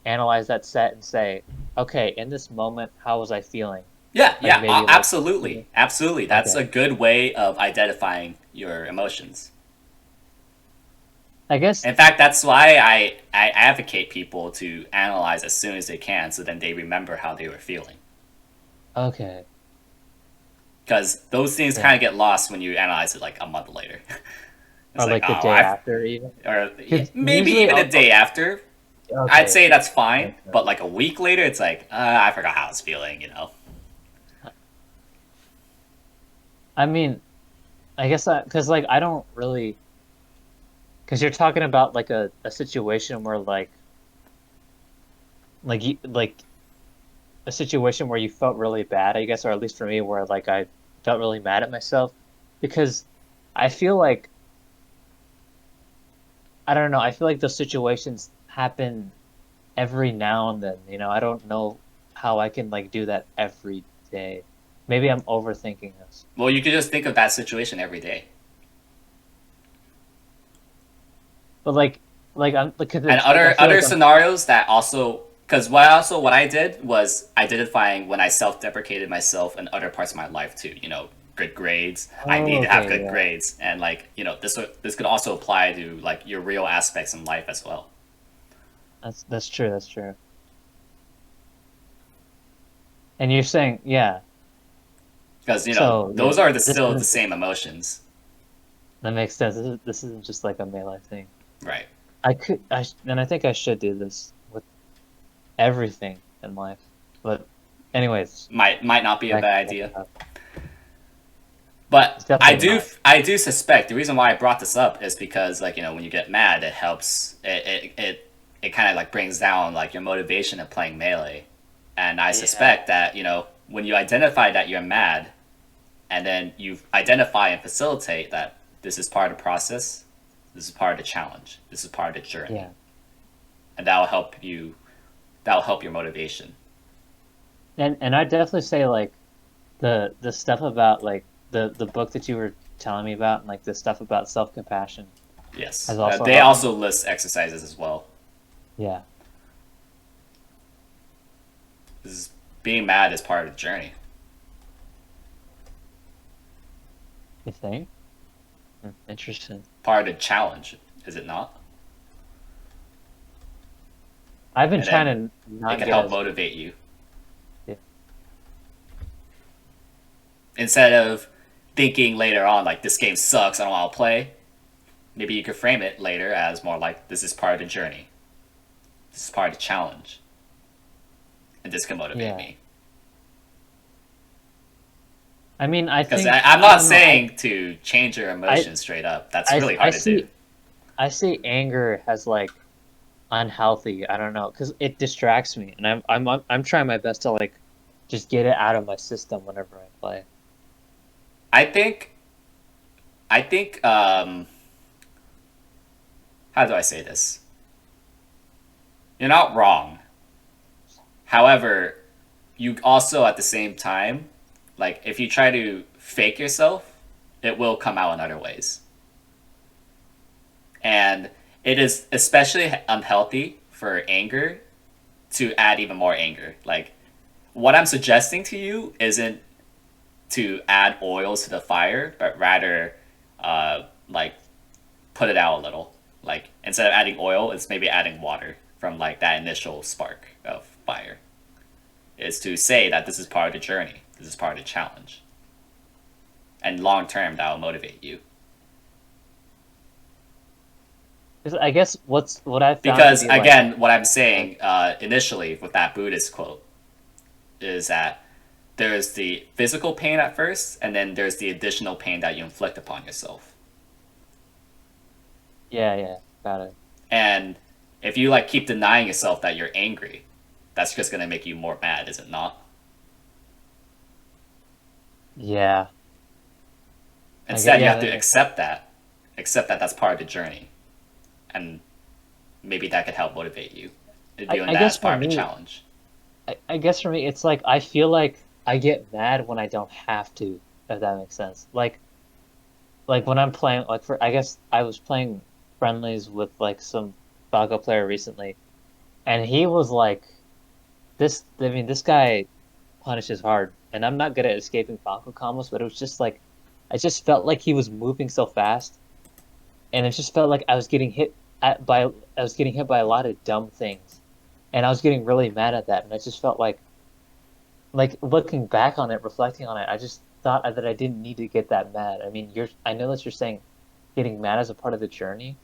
analyze that set and say, okay, in this moment, how was I feeling? Yeah, Like yeah, maybe like, absolutely, absolutely. That's okay, a good way of identifying your emotions. I guess, In fact, that's why I advocate people to analyze as soon as they can, so then they remember how they were feeling. okay, Because those things yeah, kind of get lost when you analyze it like a month later. It's or like, like the oh, day I, after even, or yeah, because maybe usually even a day after. I'd okay, say that's fine, okay. but like a week later, it's like, I forgot how I was feeling. I mean, I guess because like I don't really, because you're talking about like a situation where like a situation where you felt really bad, I guess, or at least for me, where like I felt really mad at myself because I feel like I don't know, I feel like those situations happen every now and then, I don't know how I can like do that every day. Maybe I'm overthinking this. Well, you could just think of that situation every day. But like I'm because And it's like I feel other like I'm scenarios that also, because what I did was identifying when I self-deprecated myself in other parts of my life too. Good grades. I oh need to have okay, good yeah. grades, and like this could also apply to like your real aspects in life as well. That's true, that's true. And you're saying, yeah. Because So yeah, those are this still the isn't just same emotions, that makes sense. This isn't just like a melee thing. right? And I think I should do this with everything in life. But anyways, Might not be a back bad back idea. up. But It's definitely not. I do suspect the reason why I brought this up is because like when you get mad, it helps it kind of like brings down like your motivation of playing melee, and I Yeah, suspect that when you identify that you're mad, and then you identify and facilitate that this is part of the process, this is part of the challenge, this is part of the journey, yeah. and that'll help your motivation. And I definitely say like the stuff about like the book that you were telling me about and like the stuff about self-compassion has Yes, also they helped me. also list exercises as well. Yeah. This is, being mad is part of the journey. You think? Interesting. Part of the challenge, is it not? I've been And then trying to it not can get help as motivate you yeah. instead of thinking later on like this game sucks, I don't want to play. Maybe you could frame it later as more like this is part of the journey, this is part of the challenge, and this can motivate Yeah. me. I mean, I Because think I'm I not don't know. saying to change your I emotions straight up. That's I really I hard to do. see I see anger as like unhealthy. I don't know, because it distracts me, and I'm trying my best to like just get it out of my system whenever I play. I think I think how do I say this? You're not wrong. However, you also at the same time, like if you try to fake yourself, it will come out in other ways. And it is especially unhealthy for anger to add even more anger. Like what I'm suggesting to you isn't to add oils to the fire, but rather like put it out a little. Like instead of adding oil, it's maybe adding water from like that initial spark of fire. Is to say that this is part of the journey. This is part of the challenge. And long term that will motivate you. 'Cause I guess what I found to Because be like, again, what I'm saying initially with that Buddhist quote is that there's the physical pain at first, and then there's the additional pain that you inflict upon yourself. yeah, yeah, got it. And if you like keep denying yourself that you're angry, that's just gonna make you more mad, is it not? Yeah, I get, Instead, you yeah, have to accept that that's part of the journey, and maybe that could help motivate you. Viewing I that guess as for part of a me, challenge. I guess for me, it's like I feel like I get mad when I don't have to, if that makes sense. Like when I'm playing, like for I guess I was playing friendlies with like some Falco player recently, and he was like, this. I mean, this guy punishes hard, and I'm not good at escaping Falco combos, but it was just like, I just felt like he was moving so fast, and it just felt like I was getting hit I was getting hit by a lot of dumb things, and I was getting really mad at that, and I just felt like looking back on it, reflecting on it, I just thought that I didn't need to get that mad. I mean, I know that you're saying getting mad is a part of the journey,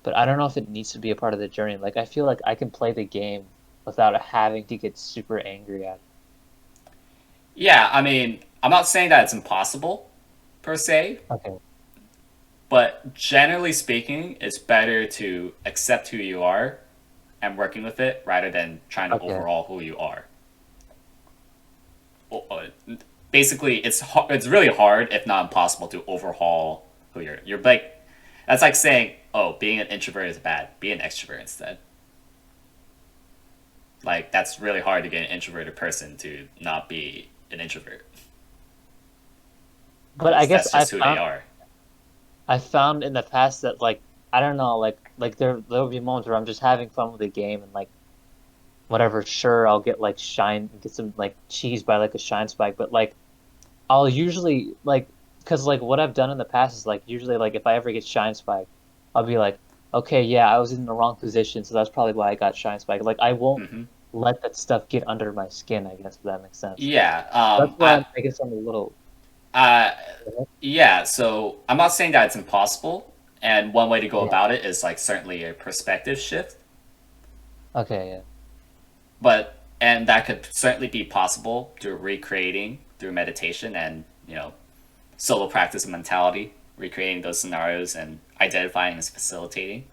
but I don't know if it needs to be a part of the journey. Like I feel like I can play the game without having to get super angry at it. Yeah, I mean, I'm not saying that it's impossible per se, Okay. but generally speaking, it's better to accept who you are and working with it rather than trying to Okay. overhaul who you are. Basically, it's really hard, if not impossible, to overhaul who you're. You're like that's like saying, oh, being an introvert is bad. Be an extrovert instead. Like that's really hard to get an introverted person to not be an introvert But I because guess that's just who they are. I found in the past that like I don't know, like there'll be moments where I'm just having fun with the game and like whatever, sure I'll get some like cheese by like a shine spike, but like I'll usually like because like what I've done in the past is like usually like if I ever get shine spike, I'll be like, okay, yeah, I was in the wrong position, so that's probably why I got shine spike. Like I won't Hmm. let that stuff get under my skin, I guess if that makes sense. Yeah. That's why I guess I'm a little. Uh, yeah. So I'm not saying that it's impossible, and one way to go Yeah. about it is like certainly a perspective shift, Okay. Yeah. but and that could certainly be possible through recreating through meditation and solo practice and mentality, recreating those scenarios and identifying and facilitating.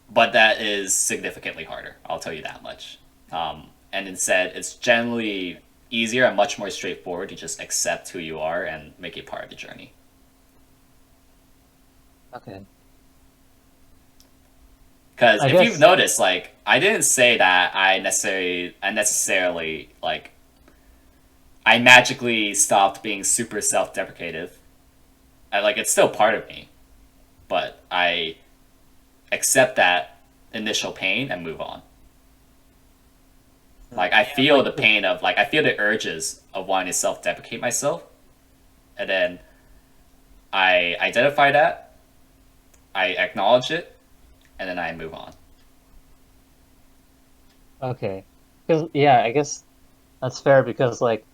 But that is significantly harder. I'll tell you that much. And instead, it's generally easier and much more straightforward to just accept who you are and make it part of the journey. Okay. Because I if you've guess. noticed, like I didn't say that I necessarily like I magically stopped being super self-deprecative. Like it's still part of me, but I accept that initial pain and move on. Like I Yeah. feel the pain of like I feel the urges of wanting to self-deprecate myself, and then I identify that, I acknowledge it, and then I move on. Okay. Because yeah, I guess that's fair because like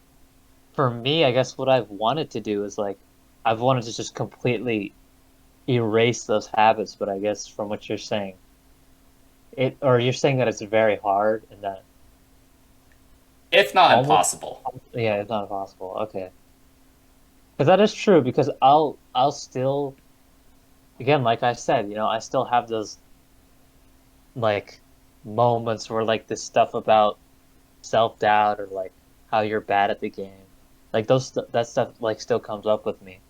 for me, I guess what I've wanted to do is like I've wanted to just completely erase those habits, but I guess from what you're saying, or you're saying that it's very hard and that If not almost, impossible. yeah, it's not possible. Okay. Because that is true because I'll still, again, like I said, I still have those like moments where like this stuff about self-doubt or like how you're bad at the game. Like that stuff like still comes up with me.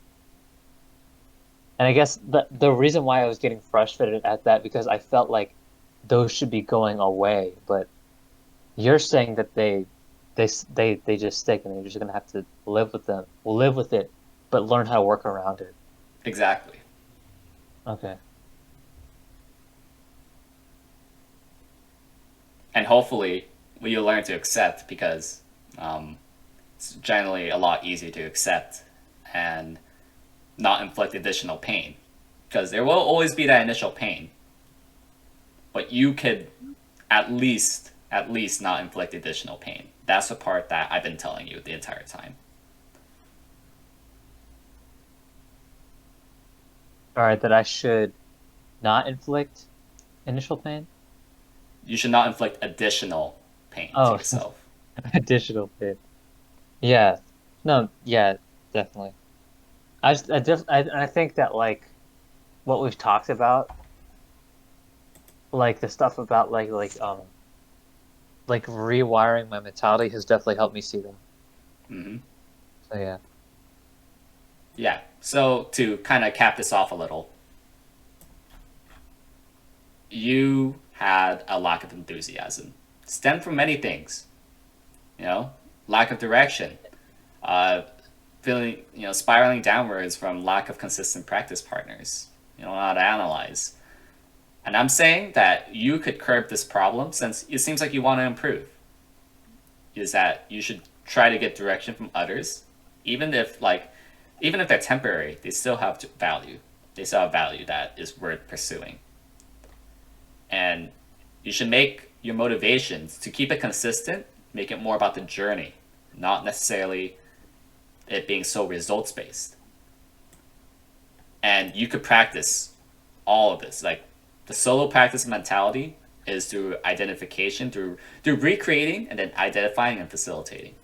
And I guess the reason why I was getting frustrated at that because I felt like those should be going away, but you're saying that they just stick and you're just gonna have to live with them, live with it, but learn how to work around it. Exactly. Okay. And hopefully you'll learn to accept, because it's generally a lot easier to accept and not inflict additional pain, because there will always be that initial pain, but you could at least not inflict additional pain. That's the part that I've been telling you the entire time. All right, that I should not inflict initial pain. You should not inflict additional pain to Oh, yourself. additional pain. Yeah. No, yeah, definitely. I think that like what we've talked about, like the stuff about like rewiring my mentality has definitely helped me see that. Hmm. So yeah. Yeah. So to kind of cap this off a little, you had a lack of enthusiasm. Stemmed from many things, you know, lack of direction, uh, feeling, spiraling downwards from lack of consistent practice partners. You don't know how to analyze. And I'm saying that you could curb this problem, since it seems like you want to improve. Is that you should try to get direction from others, even if they're temporary, they still have value. They still have value that is worth pursuing. And you should make your motivations to keep it consistent, make it more about the journey, not necessarily it being so results based. And you could practice all of this. Like, the solo practice mentality is through identification, through recreating and then identifying and facilitating.